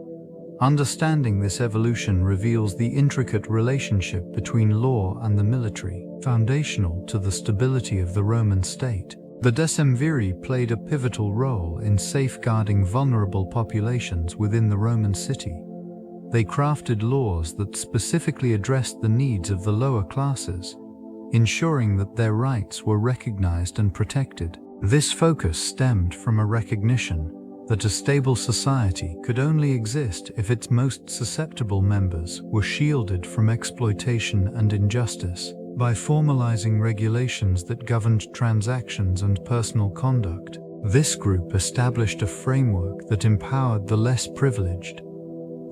Understanding this evolution reveals the intricate relationship between law and the military, foundational to the stability of the Roman state. The Decemviri played a pivotal role in safeguarding vulnerable populations within the Roman city. They crafted laws that specifically addressed the needs of the lower classes, ensuring that their rights were recognized and protected. This focus stemmed from a recognition that a stable society could only exist if its most susceptible members were shielded from exploitation and injustice. By formalizing regulations that governed transactions and personal conduct, this group established a framework that empowered the less privileged.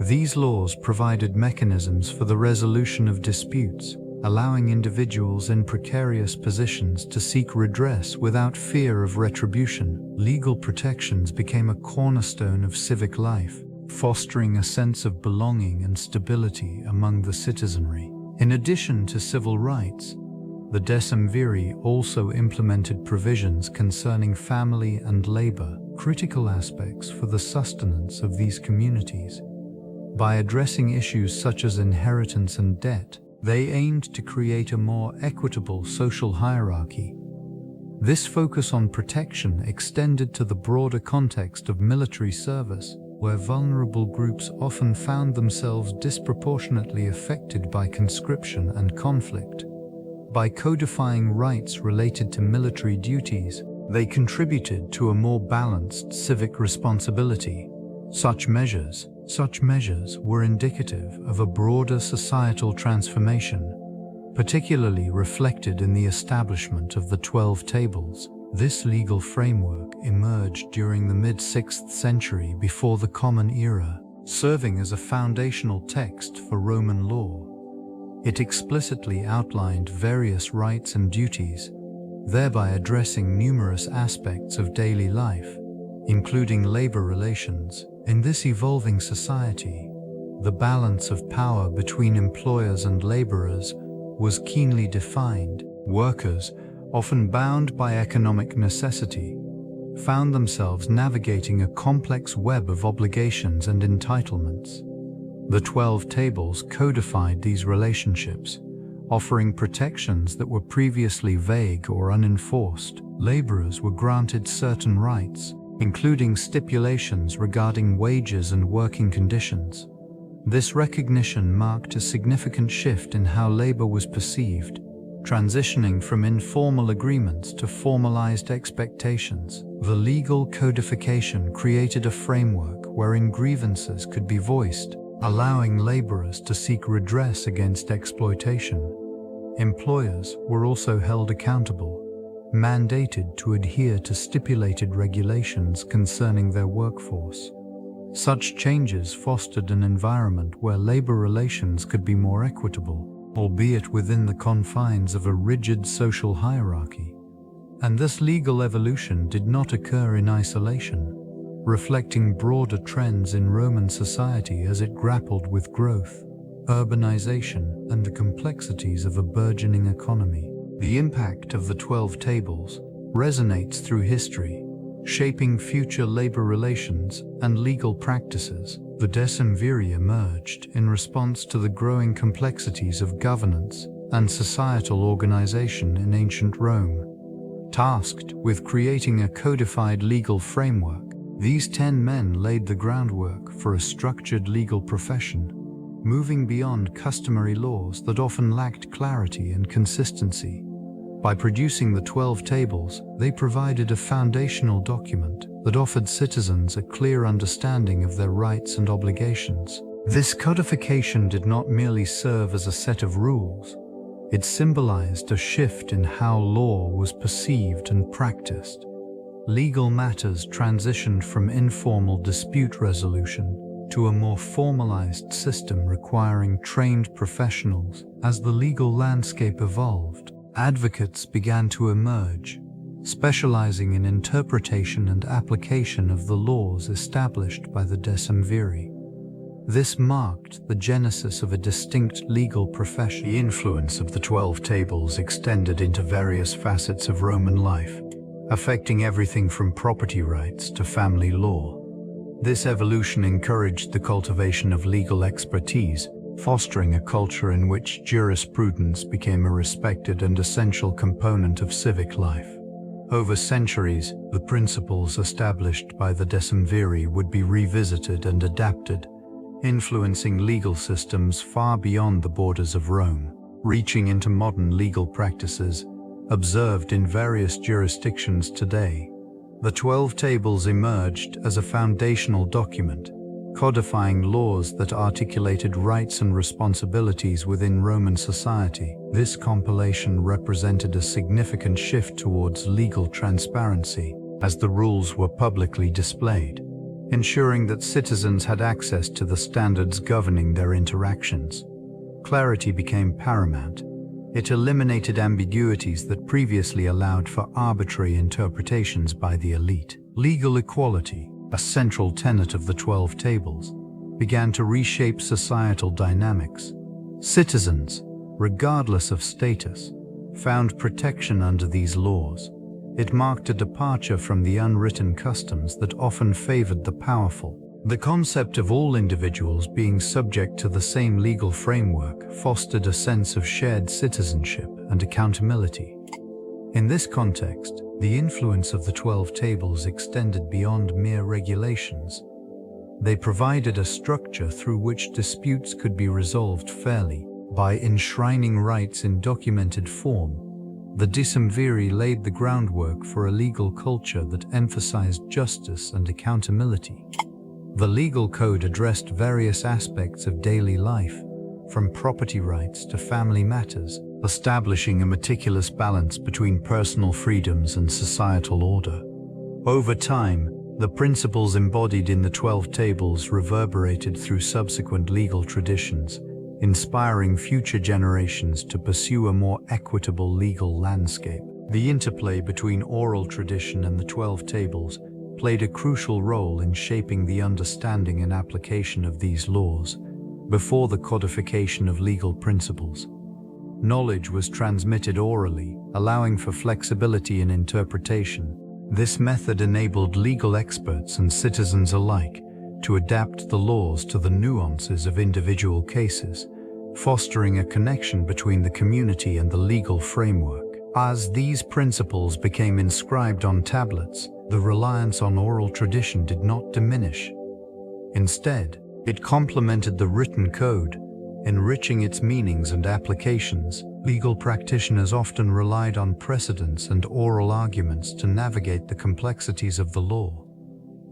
These laws provided mechanisms for the resolution of disputes, allowing individuals in precarious positions to seek redress without fear of retribution. Legal protections became a cornerstone of civic life, fostering a sense of belonging and stability among the citizenry. In addition to civil rights, the Decemviri also implemented provisions concerning family and labor, critical aspects for the sustenance of these communities. By addressing issues such as inheritance and debt, They aimed to create a more equitable social hierarchy. This focus on protection extended to the broader context of military service, where vulnerable groups often found themselves disproportionately affected by conscription and conflict. By codifying rights related to military duties, they contributed to a more balanced civic responsibility. Such measures were indicative of a broader societal transformation, particularly reflected in the establishment of the 12 Tables. This legal framework emerged during the mid-6th century before the Common Era, serving as a foundational text for Roman law. It explicitly outlined various rights and duties, thereby addressing numerous aspects of daily life, including labor relations. In this evolving society, the balance of power between employers and laborers was keenly defined. Workers, often bound by economic necessity, found themselves navigating a complex web of obligations and entitlements. The 12 Tables codified these relationships, offering protections that were previously vague or unenforced. Laborers were granted certain rights, including stipulations regarding wages and working conditions. This recognition marked a significant shift in how labor was perceived, transitioning from informal agreements to formalized expectations. The legal codification created a framework wherein grievances could be voiced, allowing laborers to seek redress against exploitation. Employers were also held accountable, mandated to adhere to stipulated regulations concerning their workforce. Such changes fostered an environment where labor relations could be more equitable, albeit within the confines of a rigid social hierarchy. And this legal evolution did not occur in isolation, reflecting broader trends in Roman society as it grappled with growth, urbanization, and the complexities of a burgeoning economy. The impact of the 12 Tables resonates through history, shaping future labor relations and legal practices. The Decemviri emerged in response to the growing complexities of governance and societal organization in ancient Rome. Tasked with creating a codified legal framework, these 10 men laid the groundwork for a structured legal profession, moving beyond customary laws that often lacked clarity and consistency. By producing the 12 Tables, they provided a foundational document that offered citizens a clear understanding of their rights and obligations. This codification did not merely serve as a set of rules, it symbolized a shift in how law was perceived and practiced. Legal matters transitioned from informal dispute resolution to a more formalized system requiring trained professionals. As the legal landscape evolved, advocates began to emerge, specializing in interpretation and application of the laws established by the Decemviri. This marked the genesis of a distinct legal profession. The influence of the 12 Tables extended into various facets of Roman life, affecting everything from property rights to family law. This evolution encouraged the cultivation of legal expertise, fostering a culture in which jurisprudence became a respected and essential component of civic life. Over centuries, the principles established by the Decemviri would be revisited and adapted, influencing legal systems far beyond the borders of Rome, reaching into modern legal practices observed in various jurisdictions today. The 12 Tables emerged as a foundational document, codifying laws that articulated rights and responsibilities within Roman society. This compilation represented a significant shift towards legal transparency, as the rules were publicly displayed, ensuring that citizens had access to the standards governing their interactions. Clarity became paramount. It eliminated ambiguities that previously allowed for arbitrary interpretations by the elite. Legal equality, a central tenet of the 12 Tables, began to reshape societal dynamics. Citizens, regardless of status, found protection under these laws. It marked a departure from the unwritten customs that often favored the powerful. The concept of all individuals being subject to the same legal framework fostered a sense of shared citizenship and accountability. In this context, the influence of the 12 Tables extended beyond mere regulations. They provided a structure through which disputes could be resolved fairly. By enshrining rights in documented form, the Decemviri laid the groundwork for a legal culture that emphasized justice and accountability. The legal code addressed various aspects of daily life, from property rights to family matters, establishing a meticulous balance between personal freedoms and societal order. Over time, the principles embodied in the 12 Tables reverberated through subsequent legal traditions, inspiring future generations to pursue a more equitable legal landscape. The interplay between oral tradition and the 12 Tables played a crucial role in shaping the understanding and application of these laws. Before the codification of legal principles, knowledge was transmitted orally, allowing for flexibility in interpretation. This method enabled legal experts and citizens alike to adapt the laws to the nuances of individual cases, fostering a connection between the community and the legal framework. As these principles became inscribed on tablets, the reliance on oral tradition did not diminish. Instead, it complemented the written code, enriching its meanings and applications. Legal practitioners often relied on precedents and oral arguments to navigate the complexities of the law.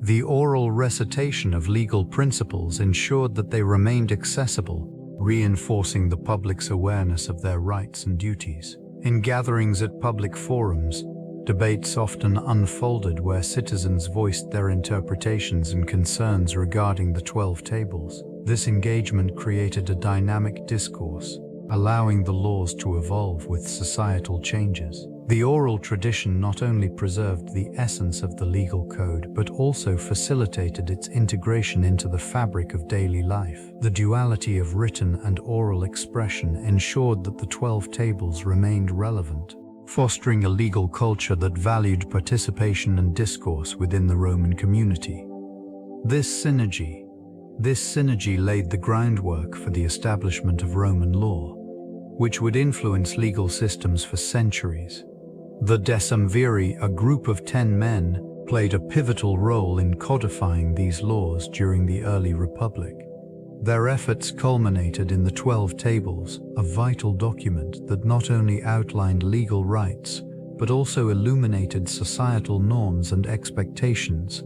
The oral recitation of legal principles ensured that they remained accessible, reinforcing the public's awareness of their rights and duties. In gatherings at public forums, debates often unfolded where citizens voiced their interpretations and concerns regarding the 12 Tables. This engagement created a dynamic discourse, allowing the laws to evolve with societal changes. The oral tradition not only preserved the essence of the legal code but also facilitated its integration into the fabric of daily life. The duality of written and oral expression ensured that the 12 Tables remained relevant, fostering a legal culture that valued participation and discourse within the Roman community. This synergy laid the groundwork for the establishment of Roman law, which would influence legal systems for centuries. The Decemviri, a group of 10 men, played a pivotal role in codifying these laws during the early Republic. Their efforts culminated in the 12 Tables, a vital document that not only outlined legal rights, but also illuminated societal norms and expectations.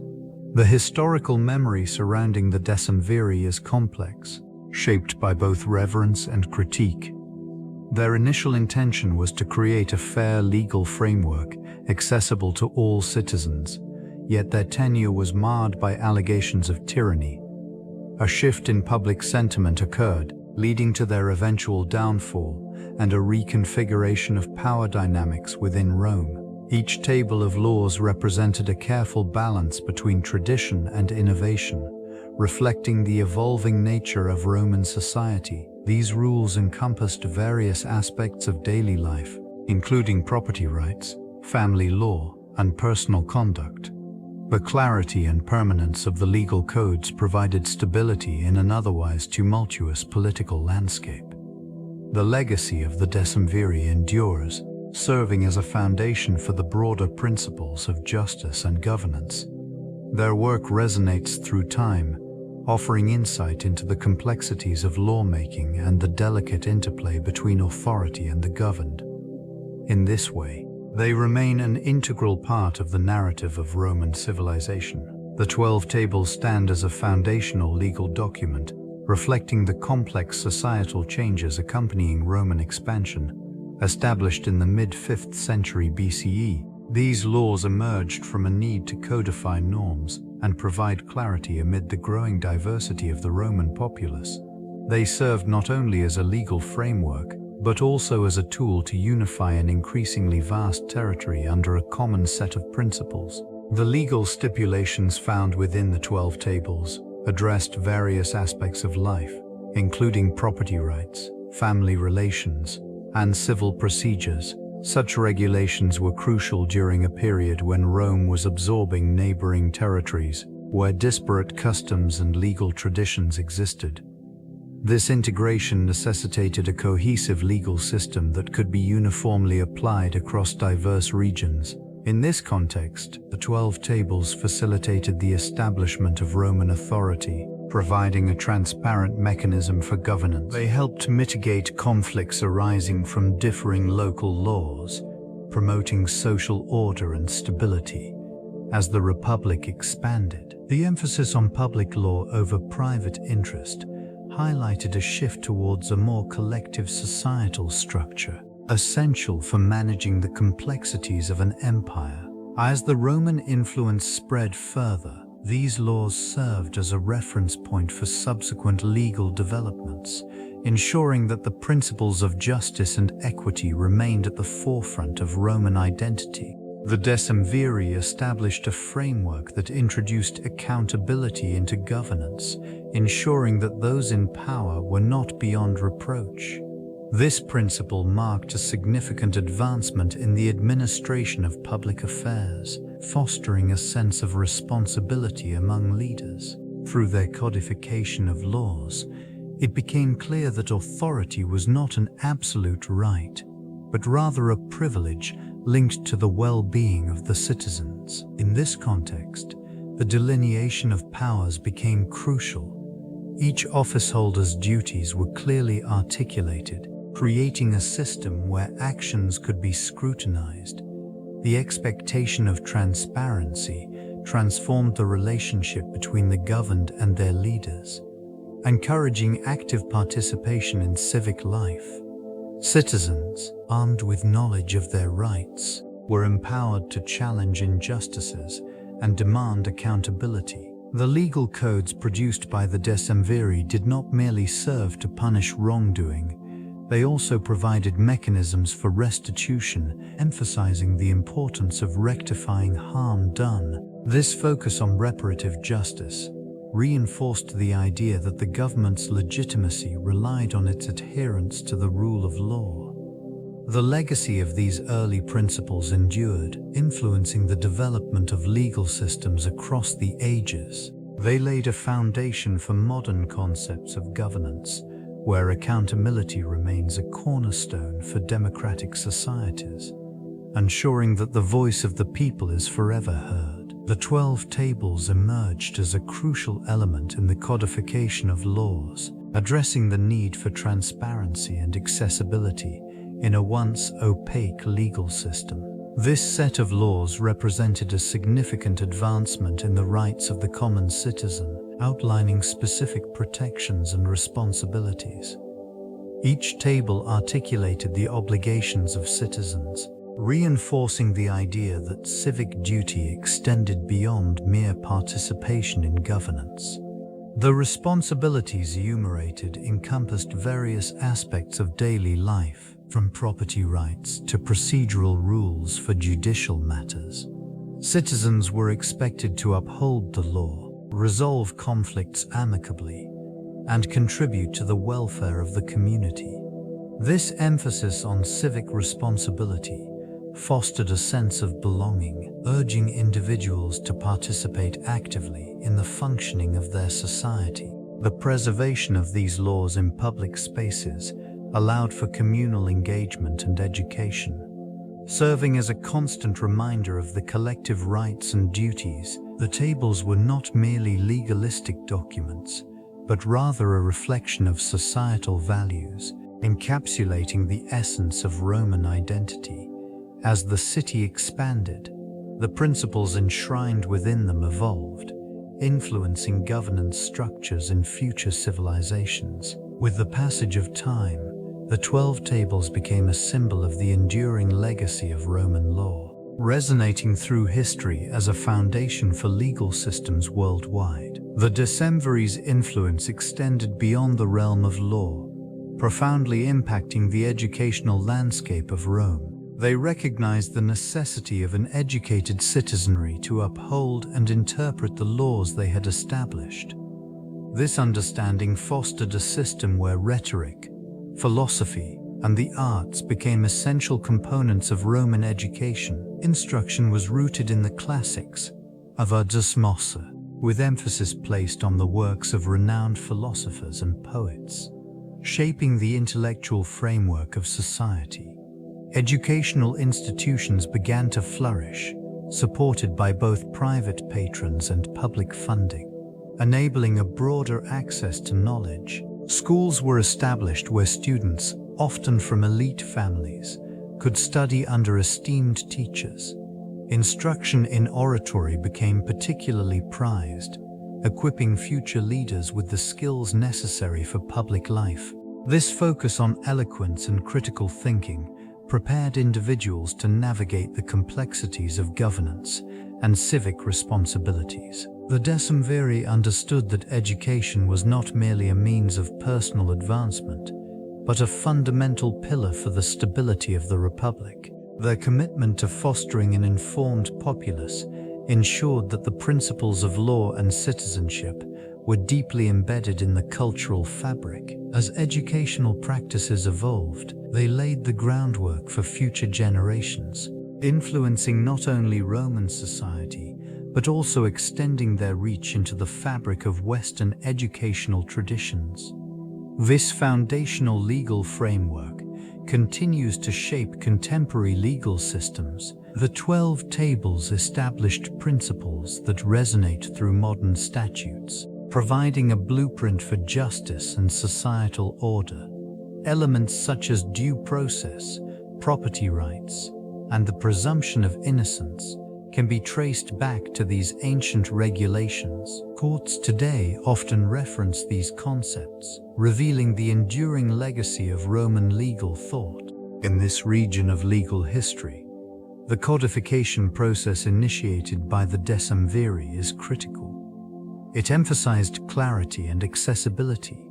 The historical memory surrounding the Decemviri is complex, shaped by both reverence and critique. Their initial intention was to create a fair legal framework accessible to all citizens, yet their tenure was marred by allegations of tyranny. A shift in public sentiment occurred, leading to their eventual downfall and a reconfiguration of power dynamics within Rome. Each table of laws represented a careful balance between tradition and innovation, reflecting the evolving nature of Roman society. These rules encompassed various aspects of daily life, including property rights, family law, and personal conduct. The clarity and permanence of the legal codes provided stability in an otherwise tumultuous political landscape. The legacy of the Decemviri endures, serving as a foundation for the broader principles of justice and governance. Their work resonates through time, offering insight into the complexities of lawmaking and the delicate interplay between authority and the governed. In this way, they remain an integral part of the narrative of Roman civilization. The 12 Tables stand as a foundational legal document, reflecting the complex societal changes accompanying Roman expansion. Established in the mid-5th century BCE, these laws emerged from a need to codify norms and provide clarity amid the growing diversity of the Roman populace. They served not only as a legal framework, but also as a tool to unify an increasingly vast territory under a common set of principles. The legal stipulations found within the 12 Tables addressed various aspects of life, including property rights, family relations, and civil procedures. Such regulations were crucial during a period when Rome was absorbing neighboring territories, where disparate customs and legal traditions existed. This integration necessitated a cohesive legal system that could be uniformly applied across diverse regions. In this context, the 12 Tables facilitated the establishment of Roman authority, providing a transparent mechanism for governance. They helped mitigate conflicts arising from differing local laws, promoting social order and stability. As the Republic expanded, the emphasis on public law over private interest highlighted a shift towards a more collective societal structure, essential for managing the complexities of an empire. As the Roman influence spread further, these laws served as a reference point for subsequent legal developments, ensuring that the principles of justice and equity remained at the forefront of Roman identity. The Decemviri established a framework that introduced accountability into governance, ensuring that those in power were not beyond reproach. This principle marked a significant advancement in the administration of public affairs, fostering a sense of responsibility among leaders. Through their codification of laws, it became clear that authority was not an absolute right, but rather a privilege linked to the well-being of the citizens. In this context, the delineation of powers became crucial. Each officeholder's duties were clearly articulated, creating a system where actions could be scrutinized. The expectation of transparency transformed the relationship between the governed and their leaders, encouraging active participation in civic life. Citizens, armed with knowledge of their rights, were empowered to challenge injustices and demand accountability. The legal codes produced by the Decemviri did not merely serve to punish wrongdoing, they also provided mechanisms for restitution, emphasizing the importance of rectifying harm done. This focus on reparative justice reinforced the idea that the government's legitimacy relied on its adherence to the rule of law. The legacy of these early principles endured, influencing the development of legal systems across the ages. They laid a foundation for modern concepts of governance, where accountability remains a cornerstone for democratic societies, ensuring that the voice of the people is forever heard. The 12 Tables emerged as a crucial element in the codification of laws, addressing the need for transparency and accessibility in a once opaque legal system. This set of laws represented a significant advancement in the rights of the common citizen, outlining specific protections and responsibilities. Each table articulated the obligations of citizens, reinforcing the idea that civic duty extended beyond mere participation in governance. The responsibilities enumerated encompassed various aspects of daily life, from property rights to procedural rules for judicial matters. Citizens were expected to uphold the law, resolve conflicts amicably, and contribute to the welfare of the community. This emphasis on civic responsibility fostered a sense of belonging, urging individuals to participate actively in the functioning of their society. The preservation of these laws in public spaces allowed for communal engagement and education. Serving as a constant reminder of the collective rights and duties, the tables were not merely legalistic documents, but rather a reflection of societal values, encapsulating the essence of Roman identity. As the city expanded, the principles enshrined within them evolved, influencing governance structures in future civilizations. With the passage of time, the 12 Tables became a symbol of the enduring legacy of Roman law, resonating through history as a foundation for legal systems worldwide. The Decemviri's influence extended beyond the realm of law, profoundly impacting the educational landscape of Rome. They recognized the necessity of an educated citizenry to uphold and interpret the laws they had established. This understanding fostered a system where rhetoric, philosophy, and the arts became essential components of Roman education. Instruction was rooted in the classics of Decemviri, with emphasis placed on the works of renowned philosophers and poets, shaping the intellectual framework of society. Educational institutions began to flourish, supported by both private patrons and public funding, enabling a broader access to knowledge. Schools were established where students, often from elite families, could study under esteemed teachers. Instruction in oratory became particularly prized, equipping future leaders with the skills necessary for public life. This focus on eloquence and critical thinking prepared individuals to navigate the complexities of governance and civic responsibilities. The Decemviri understood that education was not merely a means of personal advancement, but a fundamental pillar for the stability of the Republic. Their commitment to fostering an informed populace ensured that the principles of law and citizenship were deeply embedded in the cultural fabric. As educational practices evolved, they laid the groundwork for future generations, influencing not only Roman society, but also extending their reach into the fabric of Western educational traditions. This foundational legal framework continues to shape contemporary legal systems. The 12 Tables established principles that resonate through modern statutes, providing a blueprint for justice and societal order. Elements such as due process, property rights, and the presumption of innocence can be traced back to these ancient regulations. Courts today often reference these concepts, revealing the enduring legacy of Roman legal thought. In this region of legal history, the codification process initiated by the Decemviri is critical. It emphasized clarity and accessibility,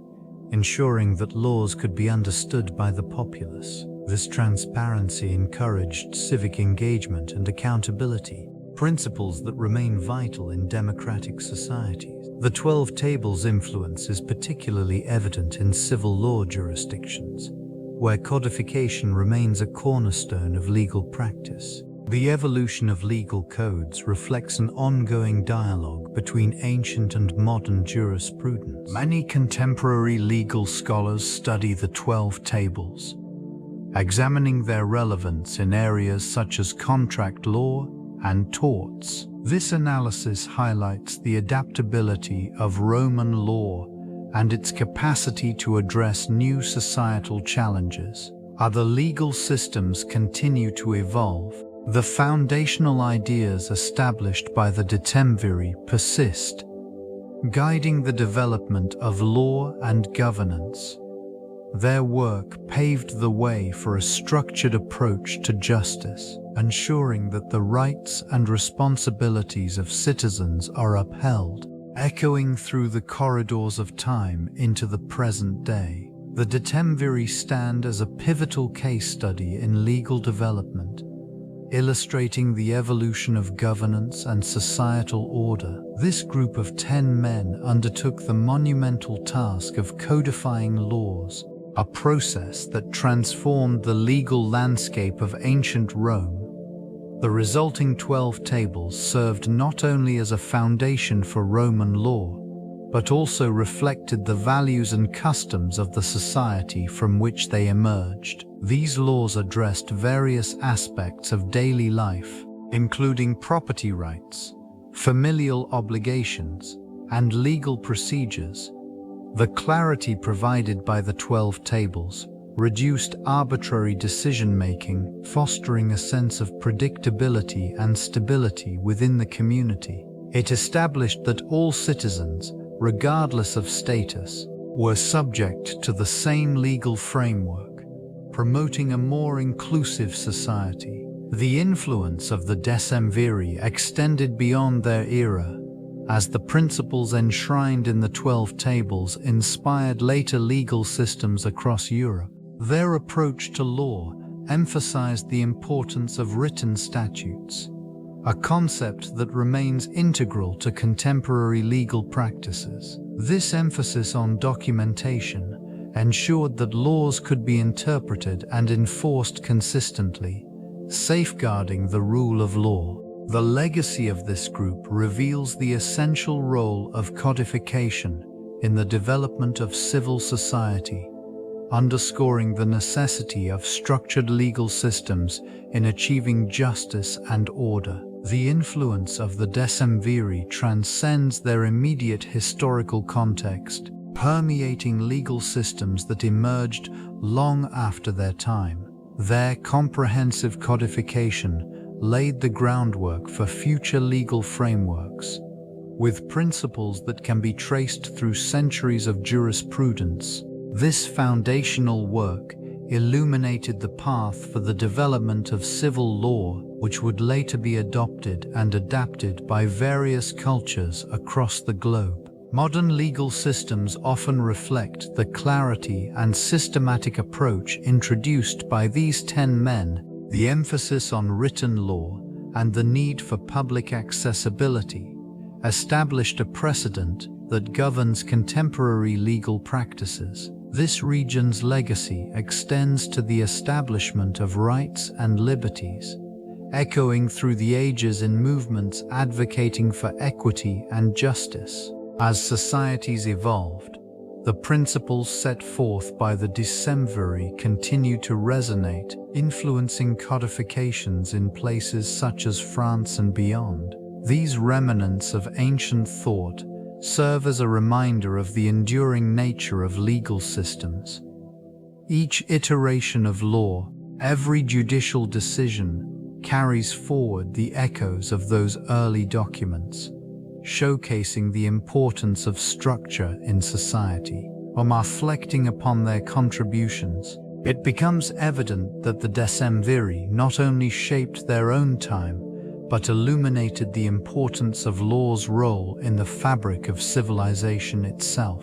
ensuring that laws could be understood by the populace. This transparency encouraged civic engagement and accountability, principles that remain vital in democratic societies. The 12 Tables' influence is particularly evident in civil law jurisdictions, where codification remains a cornerstone of legal practice. The evolution of legal codes reflects an ongoing dialogue between ancient and modern jurisprudence. Many contemporary legal scholars study the 12 Tables, examining their relevance in areas such as contract law and torts. This analysis highlights the adaptability of Roman law and its capacity to address new societal challenges. Other legal systems continue to evolve. The foundational ideas established by the Decemviri persist, guiding the development of law and governance. Their work paved the way for a structured approach to justice, ensuring that the rights and responsibilities of citizens are upheld. Echoing through the corridors of time into the present day, the Decemviri stand as a pivotal case study in legal development, illustrating the evolution of governance and societal order. This group of 10 men undertook the monumental task of codifying laws, a process that transformed the legal landscape of ancient Rome. The resulting 12 Tables served not only as a foundation for Roman law, but also reflected the values and customs of the society from which they emerged. These laws addressed various aspects of daily life, including property rights, familial obligations, and legal procedures. The clarity provided by the 12 Tables reduced arbitrary decision-making, fostering a sense of predictability and stability within the community. It established that all citizens, regardless of status, were subject to the same legal framework, promoting a more inclusive society. The influence of the Decemviri extended beyond their era, as the principles enshrined in the 12 Tables inspired later legal systems across Europe. Their approach to law emphasized the importance of written statutes, a concept that remains integral to contemporary legal practices. This emphasis on documentation ensured that laws could be interpreted and enforced consistently, safeguarding the rule of law. The legacy of this group reveals the essential role of codification in the development of civil society, underscoring the necessity of structured legal systems in achieving justice and order. The influence of the Decemviri transcends their immediate historical context, permeating legal systems that emerged long after their time. Their comprehensive codification laid the groundwork for future legal frameworks, with principles that can be traced through centuries of jurisprudence. This foundational work illuminated the path for the development of civil law, which would later be adopted and adapted by various cultures across the globe. Modern legal systems often reflect the clarity and systematic approach introduced by these 10 men. The emphasis on written law and the need for public accessibility established a precedent that governs contemporary legal practices. This region's legacy extends to the establishment of rights and liberties, echoing through the ages in movements advocating for equity and justice. As societies evolved, the principles set forth by the Decemviri continue to resonate, influencing codifications in places such as France and beyond. These remnants of ancient thought serve as a reminder of the enduring nature of legal systems. Each iteration of law, every judicial decision, carries forward the echoes of those early documents, showcasing the importance of structure in society. While reflecting upon their contributions, it becomes evident that the Decemviri not only shaped their own time, but illuminated the importance of law's role in the fabric of civilization itself.